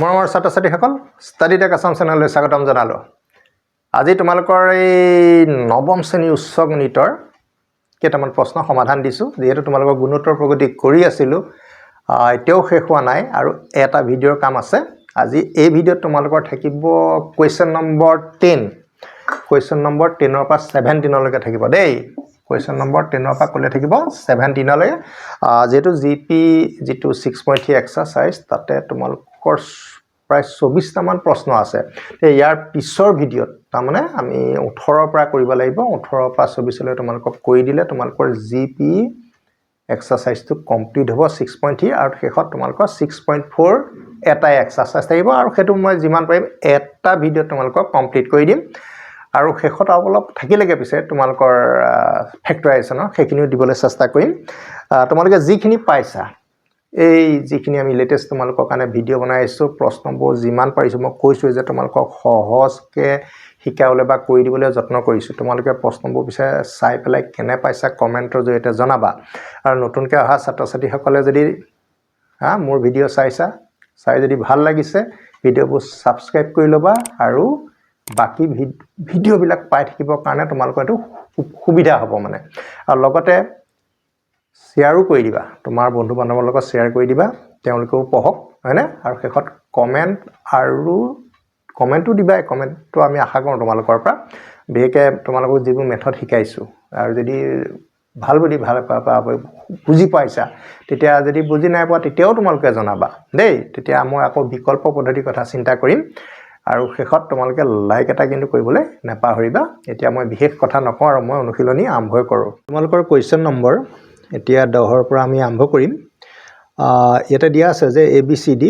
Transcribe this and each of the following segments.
মৰমৰ ছাত্ৰ-ছাত্ৰীসকল study tech Assam চেনেললৈ স্বাগতম জনালোঁ। আজি তোমালোকৰ এই নৱম শ্ৰেণীৰ উচ্চ গণিতৰ কেইটামান প্ৰশ্ন সমাধান দিছোঁ। যিহেতু তোমালোকৰ গুণোত্তৰ প্ৰগতি কৰি আছিলোঁ, এতিয়াও শেষ হোৱা নাই আৰু এটা ভিডিঅ'ৰ কাম আছে। আজি এই ভিডিঅ'ত তোমালোকৰ থাকিব কুৱেশ্যন নম্বৰ 10। কুৱেশ্যন নম্বৰ 10ৰ পৰা 17লৈকে থাকিব দেই। কুৱেশ্যন নম্বৰ 10ৰ পৰা ক'লে থাকিব 17লৈকে। যিহেতু জিপি যিটো 6.3 এক্সাৰচাইজ তাতে তোমালোকৰ প্ৰায় 24টামান প্ৰশ্ন আছে। ইয়াৰ পিছৰ ভিডিঅ'ত তাৰমানে আমি 18ৰ পৰা কৰিব লাগিব। 18ৰ পৰা 24লৈ তোমালোকক কৰি দিলে তোমালোকৰ জিপি এক্সাৰচাইজটো কমপ্লিট হ'ব 6.3 আৰু শেষত তোমালোকৰ 6.4 এটাই এক্সাৰচাইজ থাকিব আৰু সেইটো মই যিমান পাৰিম এটা ভিডিঅ'ত তোমালোকক কমপ্লিট কৰি দিম। আৰু শেষত অলপ থাকিলেগে পিছে তোমালোকৰ ফেক্টৰাইজেশ্যনৰ সেইখিনিও দিবলৈ চেষ্টা কৰিম। তোমালোকে যিখিনি পাইছা, এই যিখিনি আমি লেটেষ্ট তোমালোকৰ কাৰণে ভিডিঅ' বনাই আছোঁ, প্ৰশ্নবোৰ যিমান পাৰিছোঁ মই কৈছোঁ যে তোমালোকক সহজকৈ শিকাবলৈ বা কৰি দিবলৈ যত্ন কৰিছোঁ। তোমালোকে প্ৰশ্নবোৰ পিছে চাই পেলাই কেনে পাইছা কমেণ্টৰ জৰিয়তে জনাবা। আৰু নতুনকৈ অহা ছাত্ৰ ছাত্ৰীসকলে যদি মোৰ ভিডিঅ' চাই যদি ভাল লাগিছে ভিডিঅ'বোৰ ছাবস্ক্ৰাইব কৰি ল'বা আৰু বাকী ভিডিঅ'বিলাক পাই থাকিবৰ কাৰণে তোমালোকৰ এইটো সুবিধা হ'ব মানে। আৰু লগতে শ্বেয়াৰো কৰি দিবা, তোমাৰ বন্ধু বান্ধৱৰ লগত শ্বেয়াৰ কৰি দিবা, তেওঁলোকেও পঢ়ক, হয়নে? আৰু শেষত কমেণ্টো দিবা। কমেণ্টটো আমি আশা কৰোঁ তোমালোকৰ পৰা। বিশেষকৈ তোমালোকক যিবোৰ মেথড শিকাইছোঁ আৰু যদি ভাল বুজি পাইছা, তেতিয়া যদি বুজি নাই পোৱা তেতিয়াও তোমালোকে জনাবা দেই। তেতিয়া মই আকৌ বিকল্প পদ্ধতিৰ কথা চিন্তা কৰিম। আৰু শেষত তোমালোকে লাইক এটা কিন্তু কৰিবলৈ নাপাহৰিবা। এতিয়া মই বিশেষ কথা নকওঁ আৰু মই অনুশীলনী আৰম্ভই কৰোঁ। তোমালোকৰ কুৱেশ্যন নম্বৰ এতিয়া 10ৰ পৰা আমি আৰম্ভ কৰিম। ইয়াতে দিয়া আছে যে ABCD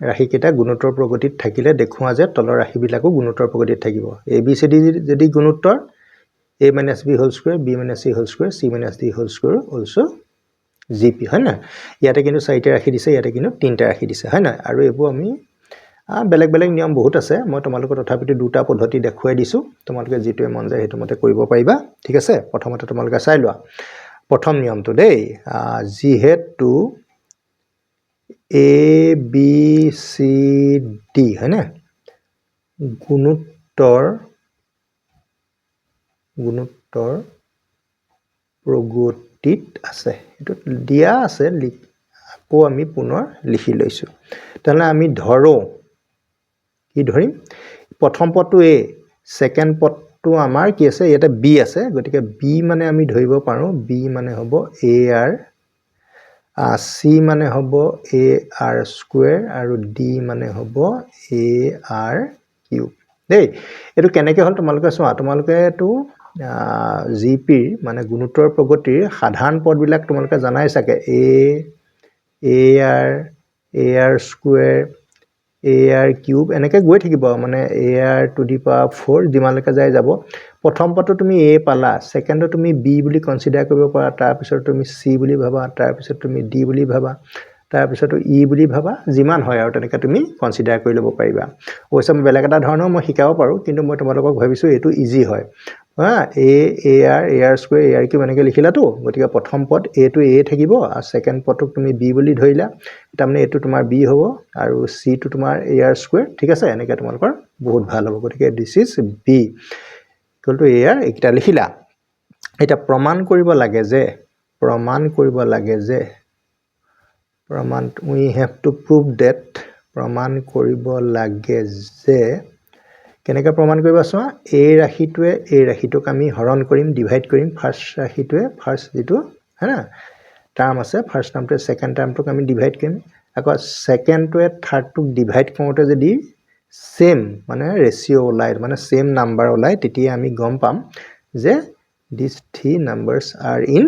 ৰাশিকেইটা গুণোত্তৰ প্ৰগতিত থাকিলে দেখুওৱা যে তলৰ ৰাশিবিলাকো গুণোত্তৰ প্ৰগতিত থাকিব। ABCD যদি গুণোত্তৰ A - B whole square, B - C whole square, C - D whole square also GP, হয় নহয়? ইয়াতে কিন্তু 4টা ৰাশি দিছে, ইয়াতে কিন্তু 3টা ৰাশি দিছে, হয় নহয়? আৰু এইবোৰ আমি বেলেগ বেলেগ নিয়ম বহুত আছে। মই তোমালোকক তথাপিতো দুটা পদ্ধতি দেখুৱাই দিছোঁ। তোমালোকে যিটোৱে মন যায় সেইটো মতে কৰিব পাৰিবা, ঠিক আছে? প্ৰথমতে তোমালোকে চাই লোৱা প্ৰথম নিয়মটো দেই। যিহেতু ABCD, হয়নে, গুণোত্তৰ প্ৰগতিত আছে, এইটো দিয়া আছে, আকৌ আমি পুনৰ লিখি লৈছোঁ। তেনেহ'লে আমি ধৰোঁ, কি ধৰিম? প্ৰথম পদটো A, ছেকেণ্ড পদটো আমাৰ কি আছে? ইয়াতে B আছে, গতিকে B মানে আমি ধৰিব পাৰোঁ, B মানে হ'ব AR, C মানে হ'ব AR স্কুৱেৰ আৰু D মানে হ'ব AR কিউব দেই। এইটো কেনেকৈ হ'ল তোমালোকে চোৱা। তোমালোকে এইটো জিপিৰ মানে গুণোত্তৰ প্ৰগতিৰ সাধাৰণ পদবিলাক তোমালোকে জানাই চাগে। AR স্কুৱেৰ, AR কিউব এনেকৈ গৈ থাকিব, মানে AR টু দি পাৱাৰ 4 যিমানলৈকে যায় যাব। প্ৰথম পদটো তুমি A পালা, ছেকেণ্ডত তুমি B বুলি কনচিডাৰ কৰিব পাৰা, তাৰপিছত তুমি C বুলি ভাবা, তাৰপিছত তুমি D বুলি ভাবা, তাৰপিছতো E বুলি ভাবা, যিমান হয় আৰু তেনেকৈ তুমি কনচিডাৰ কৰি ল'ব পাৰিবা। অৱশ্যে মই বেলেগ এটা ধৰণেও মই শিকাব পাৰোঁ, কিন্তু মই তোমালোকক ভাবিছোঁ এইটো ইজি হয়। AR স্কুৱেৰ, AR কিউব এনেকৈ লিখিলাতো, গতিকে প্ৰথম পদ Aটো A থাকিব আৰু ছেকেণ্ড পদটোক তুমি B বুলি ধৰিলা, তাৰমানে এইটো তোমাৰ B হ'ব আৰু Cটো তোমাৰ AR স্কুৱেৰ, ঠিক আছে? এনেকৈ তোমালোকৰ বহুত ভাল হ'ব। গতিকে this is B equal to AR, এইকেইটা লিখিলা। এতিয়া প্ৰমাণ কৰিব লাগে যে we have to prove that, প্ৰমাণ কৰিব লাগে যে, কেনেকৈ প্ৰমাণ কৰিবা চোৱা। এই ৰাশিটোক আমি হৰণ কৰিম, ডিভাইড কৰিম। ফাৰ্ষ্ট ৰাশিটোৱে ফাৰ্ষ্ট যিটো টাৰ্ম আছে, ফাৰ্ষ্ট টাৰ্মটোৱে ছেকেণ্ড টাৰ্মটোক আমি ডিভাইড কৰিম। আকৌ ছেকেণ্ডটোৱে থাৰ্ডটোক ডিভাইড কৰোঁতে যদি ছেম মানে ৰেচিঅ' ওলায়, মানে ছেম নাম্বাৰ ওলায়, তেতিয়া আমি গম পাম যে দিছ 3 নাম্বাৰছ আৰ ইন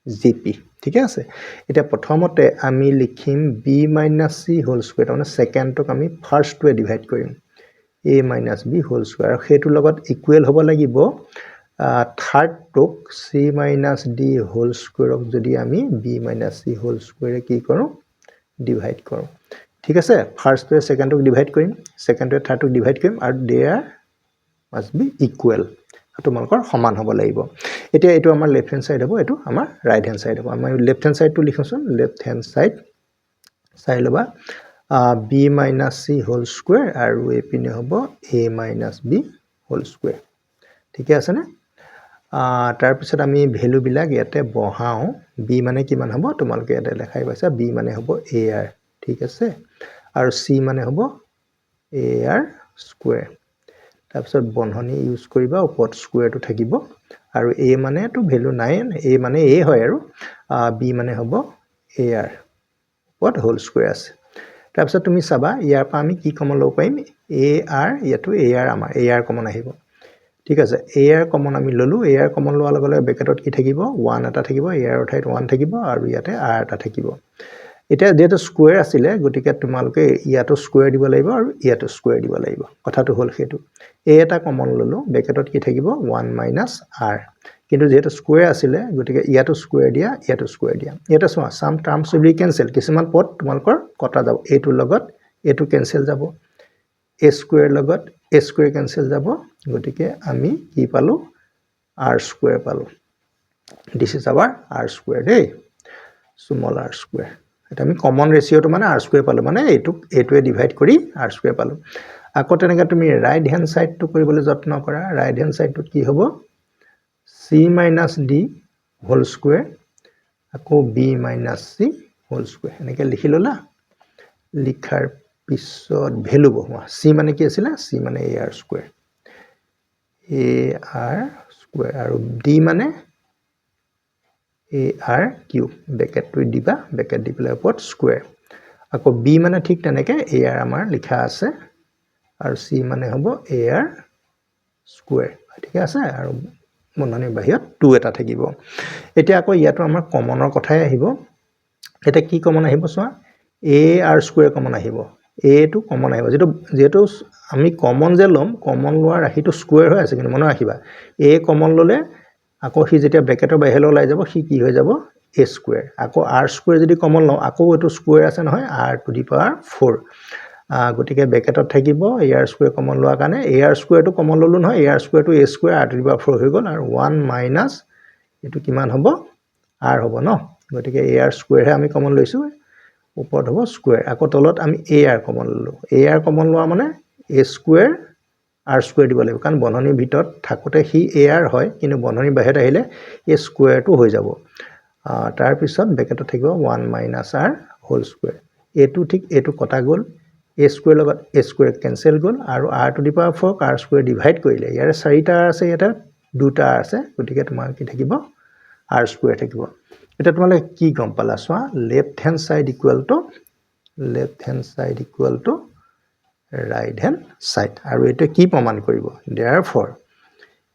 GP, ঠিকে আছে? এতিয়া প্ৰথমতে আমি লিখিম B - C হোল স্কুৱেৰ, তাৰমানে ছেকেণ্ডটোক আমি ফাৰ্ষ্টটোৱে ডিভাইড কৰিম, A - B হোল স্কুৱেৰ, আৰু সেইটোৰ লগত ইকুৱেল হ'ব লাগিব থাৰ্ডটোক C - D হোল স্কুৱেৰক যদি আমি B - C হোল স্কুৱেৰে কি কৰোঁ? ডিভাইড কৰোঁ, ঠিক আছে? ফাৰ্ষ্টটোৱে ছেকেণ্ডটোক ডিভাইড কৰিম, ছেকেণ্ডটোৱে থাৰ্ডটোক ডিভাইড কৰিম, আৰু দে আৰ মাষ্ট বি ইকুৱেল, তোমালোকৰ সমান হ'ব লাগিব। এতিয়া এইটো আমাৰ লেফ্ট হেণ্ড ছাইড হ'ব, এইটো আমাৰ ৰাইট হেণ্ড ছাইড হ'ব। আমি লেফ্ট হেণ্ড ছাইডটো লিখোঁচোন। লেফ্ট হেণ্ড ছাইড চাই ল'বা, B minus C whole square আৰু এইপিনে হ'ব A minus B whole square ঠিকে আছেনে তাৰপিছত আমি ভেলুবিলাক ইয়াতে বহাওঁ বি মানে কিমান হ'ব তোমালোকে ইয়াতে লেখাই পাইছা বি মানে হ'ব এ আৰ ঠিক আছে আৰু চি মানে হ'ব এ আৰ স্কুৱেৰ তাৰপিছত বন্ধনী ইউজ কৰিবা ওপৰত স্কুৱেৰটো থাকিব আৰু এ মানেতো ভেলু নাই এ মানে এ হয় আৰু বি মানে হ'ব এ আৰ ওপৰত হোল স্কুৱেৰ আছে তাৰপিছত তুমি চাবা ইয়াৰ পৰা আমি কি কমন ল'ব পাৰিম এ আৰ ইয়াতো এ আৰ আমাৰ এ আৰ কমন আহিব ঠিক আছে এ আৰ কমন আমি ল'লোঁ এ আৰ কমন লোৱাৰ লগে লগে ব্ৰেকেটত কি থাকিব 1 এটা থাকিব এ আৰৰ ঠাইত 1 থাকিব আৰু ইয়াতে আৰ এটা থাকিব এতিয়া যেহেতু স্কুৱেৰ আছিলে গতিকে তোমালোকে ইয়াতো স্কুৱেৰ দিব লাগিব আৰু ইয়াতো স্কুৱেৰ দিব লাগিব কথাটো হ'ল সেইটো এ এটা কমন ল'লোঁ ব্ৰেকেটত কি থাকিব 1 মাইনাছ আৰ কিন্তু যেহেতু স্কুৱেৰ আছিলে গতিকে ইয়াতো স্কুৱেৰ দিয়া ইয়াতো স্কুৱেৰ দিয়া এটা চোৱা সাম টাৰ্মছ উইল বি কেনসেল কিছুমান পদ তোমালোকৰ কটা যাব এইটোৰ লগত এইটো কেনসেল যাব এ স্কুৱেৰ লগত এ স্কুৱেৰ কেনসেল যাব গতিকে আমি কি পালো আৰ স্কুৱেৰ পালো this is our R square the small R square এটা আমি কমন ৰেশিওটো মানে আৰ স্কুৱেৰ পালো মানে এইটোৱে ডিভাইড কৰি আৰ স্কুৱেৰ পালো আকৌ তেনেকৈ তুমি ৰাইট হ্যান্ড সাইডটো কৰিবলৈ যত্ন কৰা ৰাইট হ্যান্ড সাইডটো কি হ'ব c minus d whole square আকৌ b minus c whole square এনেকৈ লিখি ললা লিখাৰ পিছত ভ্যালু বহোৱা c মানে কি আছিল c মানে ar square আৰু d মানে ar cube ব্ৰেকেটটো দিবা ব্ৰেকেট দি পেলাই ওপৰত স্কয়াৰ আকৌ b মানে ঠিক তেনেকৈ ar আমাৰ লিখা আছে আৰু c মানে হ'ব ar square ঠিক আছে আৰু বন্ধনীৰ বাহিৰত 2 এটা থাকিব এতিয়া আকৌ ইয়াতো আমাৰ কমনৰ কথাই আহিব এটা কি কমন আহিব চোৱা a r square কমন আহিব a টো কমন আহিব যেটো আমি কমন যে লম কমন লোৱাৰ ৰাশিটো স্কয়াৰ হৈ আছে কিন্তু মনত ৰাখিবা a কমন ললে আকৌ হি যেতিয়া ব্ৰেকেটৰ বাহিৰলৈ ওলাই যাব হি কি হৈ যাব a square আকৌ r square যদি কমন লওঁ আকৌ এটো স্কয়াৰ আছে নহয় r to the power 4 গটিকে ব্ৰেকেটত থাকিব ar square কমন লোৱাৰ কাৰণে ar square টো কমন ললো নহয় ar square টো a square r to the power 4 হৈ গল আৰু 1 মাইনাস এটো কিমান হ'ব r হ'ব ন গটিকে ar square হে আমি কমন লৈছো ওপৰত হ'ব স্কয়াৰ আকৌ তলত আমি ar কমন ললো ar কমন লোৱা মানে a square r square দিব লাগিব কাৰণ বন্ধনীৰ ভিতৰত থাকোতে হি ar হয় কিন্তু বন্ধনীৰ বাহিৰত আহিলে a square টো হৈ যাব তাৰ পিছত ব্ৰেকেটত থাকিব 1 মাইনাস r হোল স্কয়াৰ এটো ঠিক এটো কটা গল a square লগত a square কেনসেল গল আৰু r to the power 4 r square divide কৰিলে ইয়াৰ 4টা আছে এটা দুটা আছে গতিকে তোমাৰ কি থাকিব r square থাকিব এটা তোমালে কি গম পালা সোৱা left hand side equal to right hand side আৰু এটা কি প্ৰমাণ কৰিব therefore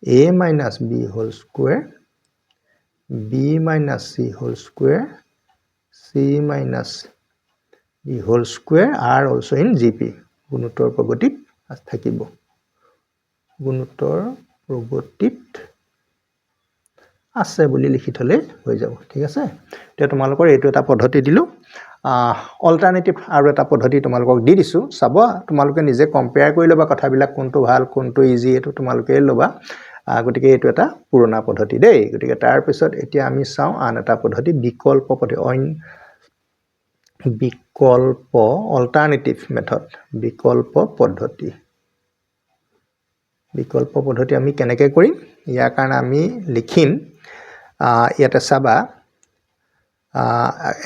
a minus b whole square b minus c whole square c minus d whole square are also in gp গুণোত্তৰ প্ৰগতিত থাকিব গুণোত্তৰ প্ৰগতিত আছে বুলি লিখি থলে হৈ যাব ঠিক আছে তে তোমালোকৰ এইটো এটা পদ্ধতি দিলো অল্টাৰনেটিভ আৰু এটা পদ্ধতি তোমালোকক দি দিছো চাব তোমালোকে নিজে কম্পেয়াৰ কৰি লবা কথাবিলাক কোনটো ভাল কোনটো ইজি এটো তোমালোকে লবা গটিকে এইটো এটা পুৰণা পদ্ধতি দেই গটিকে তাৰ পিছত এতিয়া আমি চাও আন এটা পদ্ধতি বিকল্প পদ্ধতি বিকল্প অল্টাৰনেটিভ মেথড বিকল্প পদ্ধতি আমি কেনেকৈ কৰিম ইয়াৰ কাৰণে আমি লিখিম ইয়াতে চাবা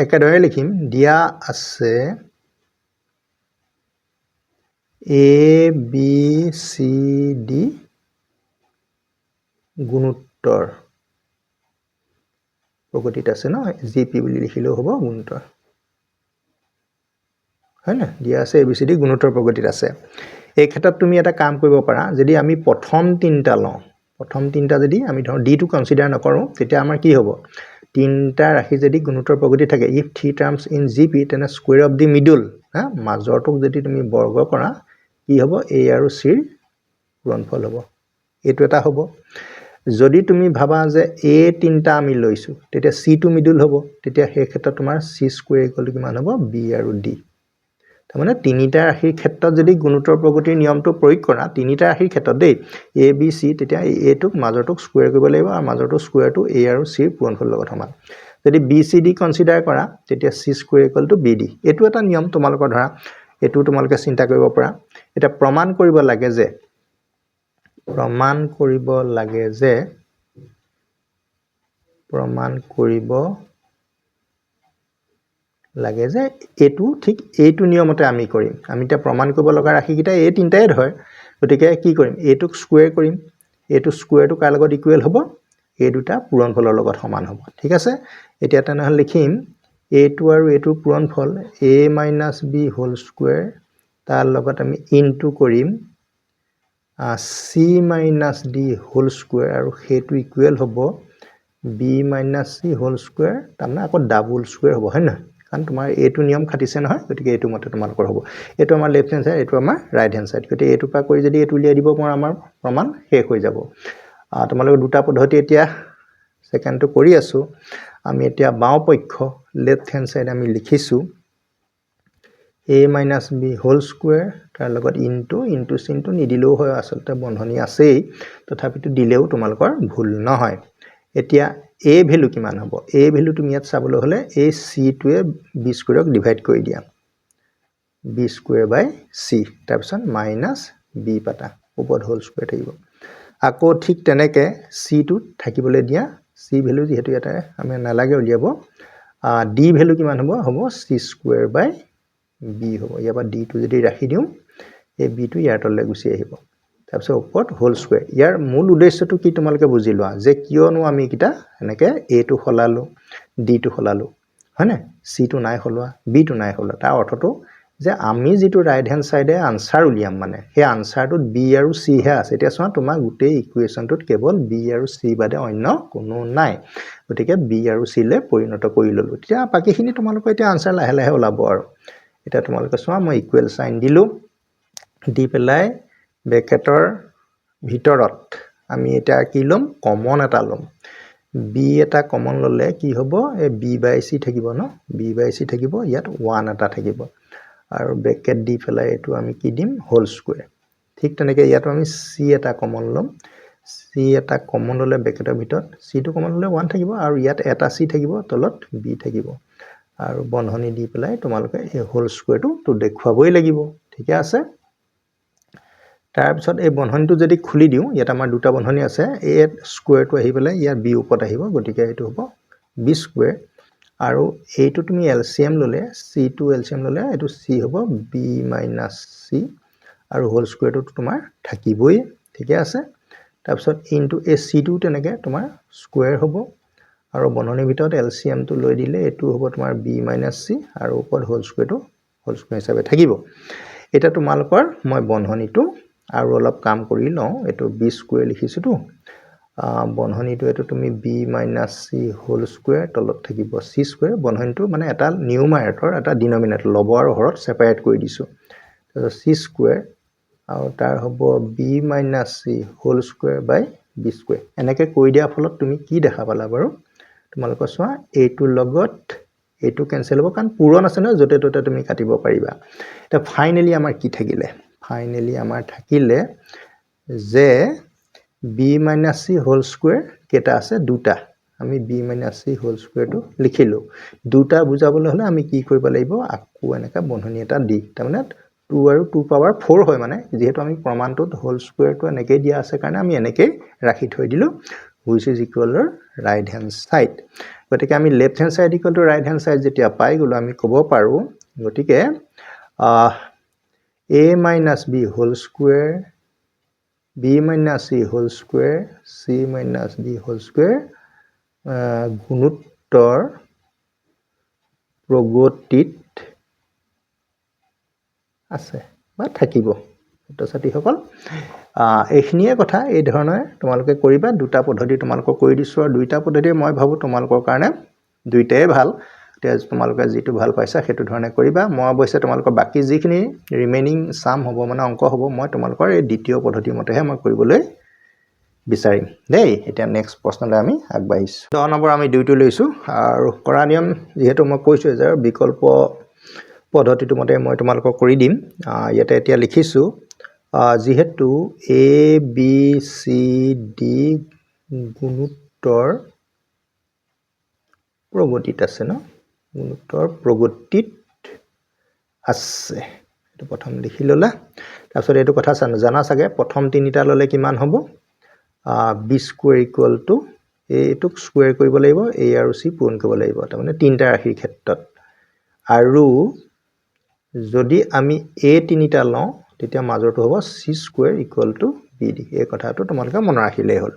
একেদৰে লিখিম দিয়া আছে a b c d গুণোত্তৰ প্ৰগতিত আছে ন gp বুলি লিখিলেও হ'ব গুণোত্তৰ হয় না দিয়া আছে abcd গুণোত্তৰ প্ৰগতিত আছে এই ক্ষেত্ৰত তুমি এটা কাম কৰিব পাৰা যদি আমি প্ৰথম তিনটা লওঁ প্ৰথম তিনটা যদি আমি ধৰ d টো কনসিডাৰ নকৰো তেতিয়া আমাৰ কি হ'ব তিনটা ৰাশি যদি গুণোত্তৰ প্ৰগতি থাকে if three terms in gp তেনে square of the middle মাজৰটোক যদি তুমি বৰ্গ কৰা কি হ'ব a আৰু c ৰ গুণফল হ'ব এটো এটা হ'ব যদি তুমি ভাবা যে a তিনটা আমি লৈছো তেতিয়া c টো মিডল হ'ব তেতিয়া সেই ক্ষেত্ৰত তোমাৰ c স্কয়াৰ ইকুৱেল কিমান হ'ব b আৰু d তাৰ মানে তিনিটা ৰাশিৰ ক্ষেত্ৰত যদি গুণোত্তৰ প্ৰগতিৰ নিয়মটো প্ৰয়োগ কৰা তিনিটা ৰাশিৰ ক্ষেত্ৰত দেই a b c তেতিয়া a টোক মাজৰটোক স্কয়াৰ কৰিব লাগিব আৰু মাজৰটোক স্কয়াৰটো a আৰু c ৰ পূৰণফলৰ লগত সমান যদি বি চি ডি কনচিডাৰ কৰা তেতিয়া C square equal to B D এইটো এটা নিয়ম তোমালোকৰ ধৰা এইটো তোমালোকে চিন্তা কৰিব পৰা এটা প্ৰমাণ কৰিব লাগে যে এইটো ঠিক এইটো নিয়মতে আমি কৰিম আমি এটা প্ৰমাণ কৰিব লগা ৰাশিকিটা এই তিনটাই ধৰে গতিকে কি কৰিম এইটোক স্কুৱেৰ কৰিম এইটো স্কুৱেৰটো কাৰ লগত ইকুৱেল হ'ব এই দুটা পূৰণফলৰ লগত সমান হ'ব ঠিক আছে এতিয়া তেনেহ'লে লিখিম এইটো আৰু এইটো পূৰণফল a - b হোল স্কুৱেৰ তাৰ লগত আমি ইনটু কৰিম c - d হোল স্কুৱেৰ আৰু সেইটো ইকুৱেল হ'ব b - c হোল স্কুৱেৰ তাৰমানে আকৌ ডাবল স্কুৱেৰ হ'ব হয় নহয় কাৰণ তোমাৰ এইটো নিয়ম খাটিছে নহয় গতিকে এইটো মতে তোমালোকৰ হ'ব এইটো আমাৰ লেফট হ্যান্ড সাইড এইটো আমাৰ ৰাইট হ্যান্ড সাইড গতিকে এইটো পা কৰি যদি এইটো উলিয়াই দিব পাৰো আমাৰ প্ৰমাণ শেষ হৈ যাব তোমালোকে দুটা পদ্ধতি এতিয়া সেকেন্ডটো কৰি আছো আমি এতিয়া বাও পক্ষ লেফট হ্যান্ড সাইড আমি লিখিছো a - b হোল স্কুৱেৰ তাৰ লগত ইনটু চিনটু নিদিলেও হয় আসলতে বন্ধনী আছেই তথাপিতো দিলেও তোমালোকৰ ভুল নহয় এতিয়া a ভ্যালু কিমান হ'ব a ভ্যালু তুমি ইয়াত চাবলৈ হলে এই c টোৱে b স্কুৱেৰক ডিভাইড কৰি দিয়া b স্কুৱেৰ বাই c তাৰপিছত মাইনাস b পাতা ওপৰত হোল স্কুৱেৰ থাকিব আকৌ ঠিক তেনেকে c টো থাকিবলৈ দিয়া c ভ্যালু যেহেতু এটা আমি নালাগে উলিয়াব d ভ্যালু কিমান হ'ব c স্কুৱেৰ বাই b হ'ব ইয়াবা d টো যদি ৰাখি দিও এই b টো ইয়াৰ তললৈ গুচি আহিব তাৰপিছত ওপৰত হোল স্কুৱেৰ ইয়াৰ মূল উদ্দেশ্যটো কি তোমালোকে বুজি লোৱা যে কিয়নো আমি কিটা এনেকে a টো খলালো d টো খলালো হয়নে c টো নাই খলোৱা b টো নাই খলোৱা তাৰ অৰ্থটো যে আমি যেটো ৰাইট হ্যান্ড সাইডে আনসাৰ উলিয়াম মানে সেই আনসাৰটোত b আৰু c হে আছে এতিয়া চোৱা তোমাৰ গোটেই ইকুৱেশনটোত কেৱল b আৰু c বাদে অন্য কোনো নাই গতিকে b আৰু c লে পৰিণত কৰি ললো তেতিয়া বাকিখিনি তোমালোকৰ এতিয়া আনসাৰ লাহে লাহে ওলাব আৰু এটা তোমালোকে চোৱা মই ইকুৱেল সাইন দিলো দি পেলাই ব্ৰেকেটৰ ভিতৰত আমি এটা কি লম কমন এটা লম b এটা কমন ললে কি হ'ব এই b বাই c থাকিব ন b বাই c থাকিব ইয়াত 1 এটা থাকিব আৰু ব্ৰেকেট দি পেলাই এটো আমি কি দিম হোল স্কুৱেৰ ঠিক তেনেকে ইয়াত আমি c এটা কমন লম c এটা কমন ললে ব্ৰেকেটৰ ভিতৰত c টো কমন ললে 1 থাকিব আৰু ইয়াত এটা c থাকিব তলত b থাকিব আৰু বন্ধনী দি পেলাই তোমালোকে এই হোল স্কুৱেৰটো তো দেখুৱাবই লাগিব ঠিক আছে তাৰ পিছত এই বন্ধনীটো যদি খুলি দিও ইয়াত আমাৰ দুটা বন্ধনী আছে এই স্কুৱেৰটো আহি পেলাই ইয়াৰ b ওপৰত আহিব গতিকে এটো হ'ব b স্কুৱেৰ আৰু এইটো তুমি এলসিএম ললে c টো এলসিএম ললে এটো c হ'ব b - c আৰু হোল স্কুৱেৰটো তোমাৰ থাকিবই ঠিক আছে তাৰপিছত ইনটু এই c টো তেনেকে তোমাৰ স্কুৱেৰ হ'ব আৰু বন্ধনীৰ ভিতৰত এলসিএম টো লৈ দিলে এটো হ'ব তোমাৰ b - c আৰু ওপৰত হোল স্কুৱেৰটো হোল স্কুৱেৰ হিচাপে থাকিব এটা তোমালোকৰ মই বন্ধনীটো আৰু অলপ কাম কৰি লওঁ এটো b স্কুৱেৰ লিখিছো তো বন্ধনীটো এটো তুমি b - c হোল স্কুৱেৰ তলত থাকিব c স্কুৱেৰ বন্ধনীটো মানে এটা নিউমাৰেটৰ এটা ডিনমিনেটৰ লব আৰু হৰত সেপাৰেট কৰি দিছো তাৰপিছত c স্কুৱেৰ আৰু তাৰ হ'ব b - c হোল স্কুৱেৰ বাই b স্কুৱেৰ এনেকে কৰি দিয়া ফলত তুমি কি দেখা পালা বাৰু তোমালোকৰ চোৱা এইটোৰ লগত এইটো কেনসেল হ'ব কাৰণ পূৰণ আছে ন যতে ততে তুমি কাটিব পাৰিবা এটা ফাইনালি আমাৰ কি থাকিলে ফাইনালি আমাৰ থাকিলে যে b - c হোল স্কুৱেৰ কেটা আছে দুটা আমি b - c হোল স্কুৱেৰটো লিখিলো দুটা বুজাবলৈ হলে আমি কি কৰিব লাগিব আকৌ এনেকা বন্ধনী এটা দি তাৰমানে 2 আৰু 2 পাৱাৰ 4 হয় মানে যেহেতু আমি প্ৰমাণটোত হোল স্কুৱেৰটো এনেকে দিয়া আছে কাৰণে আমি এনেকে ৰাখি থৈ দিলো which is equal to right hand side গতিকে আমি left hand side equal to right hand side যেতিয়া পাই গলো আমি ক'ব পাৰো গতিকে a - b whole square b - c whole square c - d whole square গুণোত্তৰ প্ৰগতিত আছে বা থাকিব ছাত্ৰছাত্ৰীসকল এইখিনিয়ে কথা এই ধৰণে তোমালোকে কৰিবা দুটা পদ্ধতি তোমালোকক কৰি দিছো আৰু দুইটা পদ্ধতি মই ভাবো তোমালোকৰ কাৰণে দুইটাই ভাল তেজ তোমালোকে যেটো ভাল পাইছা হেতু ধৰণে কৰিবা মই অৱশ্যে তোমালোকৰ বাকি যিখিনি ৰিমেইনিং সাম হ'ব মানে অংক হ'ব মই তোমালোকৰ এই দ্বিতীয় পদ্ধতি মতেহে মই কৰিবলৈ বিচাৰিম দেই এতিয়া নেক্সট প্ৰশ্নলৈ আমি আগবাঢ়িছো 10 নম্বৰ আমি দুইটো লৈছো আৰু কৰা নিয়ম যেহেতু মই কৈছো যে বিকল্প পদ্ধতিটো মতে মই তোমালোকক কৰি দিম ইয়াতে এতিয়া লিখিছো যেহেতু a b c d গুণোত্তৰ প্ৰগতিত আছে ন গুণোত্তৰ প্ৰগতিত আছে এইটো প্ৰথম লিখি ললা তাৰপিছত এইটো কথা জানা চাগে প্ৰথম তিনিটা ললে কিমান হ'ব b স্কয়াৰ ইকুৱেল টু এইটোক স্কয়াৰ কৰিব লাগিব a আৰু c পূৰণ কৰিব লাগিব তাৰ মানে তিনিটা ৰাশিৰ ক্ষেত্ৰত আৰু যদি আমি a তিনিটা লওঁ তেতিয়া মাজৰটো হ'ব c square equal two bd এই কথাটো তোমালোকে মনত ৰাখিলেই হ'ল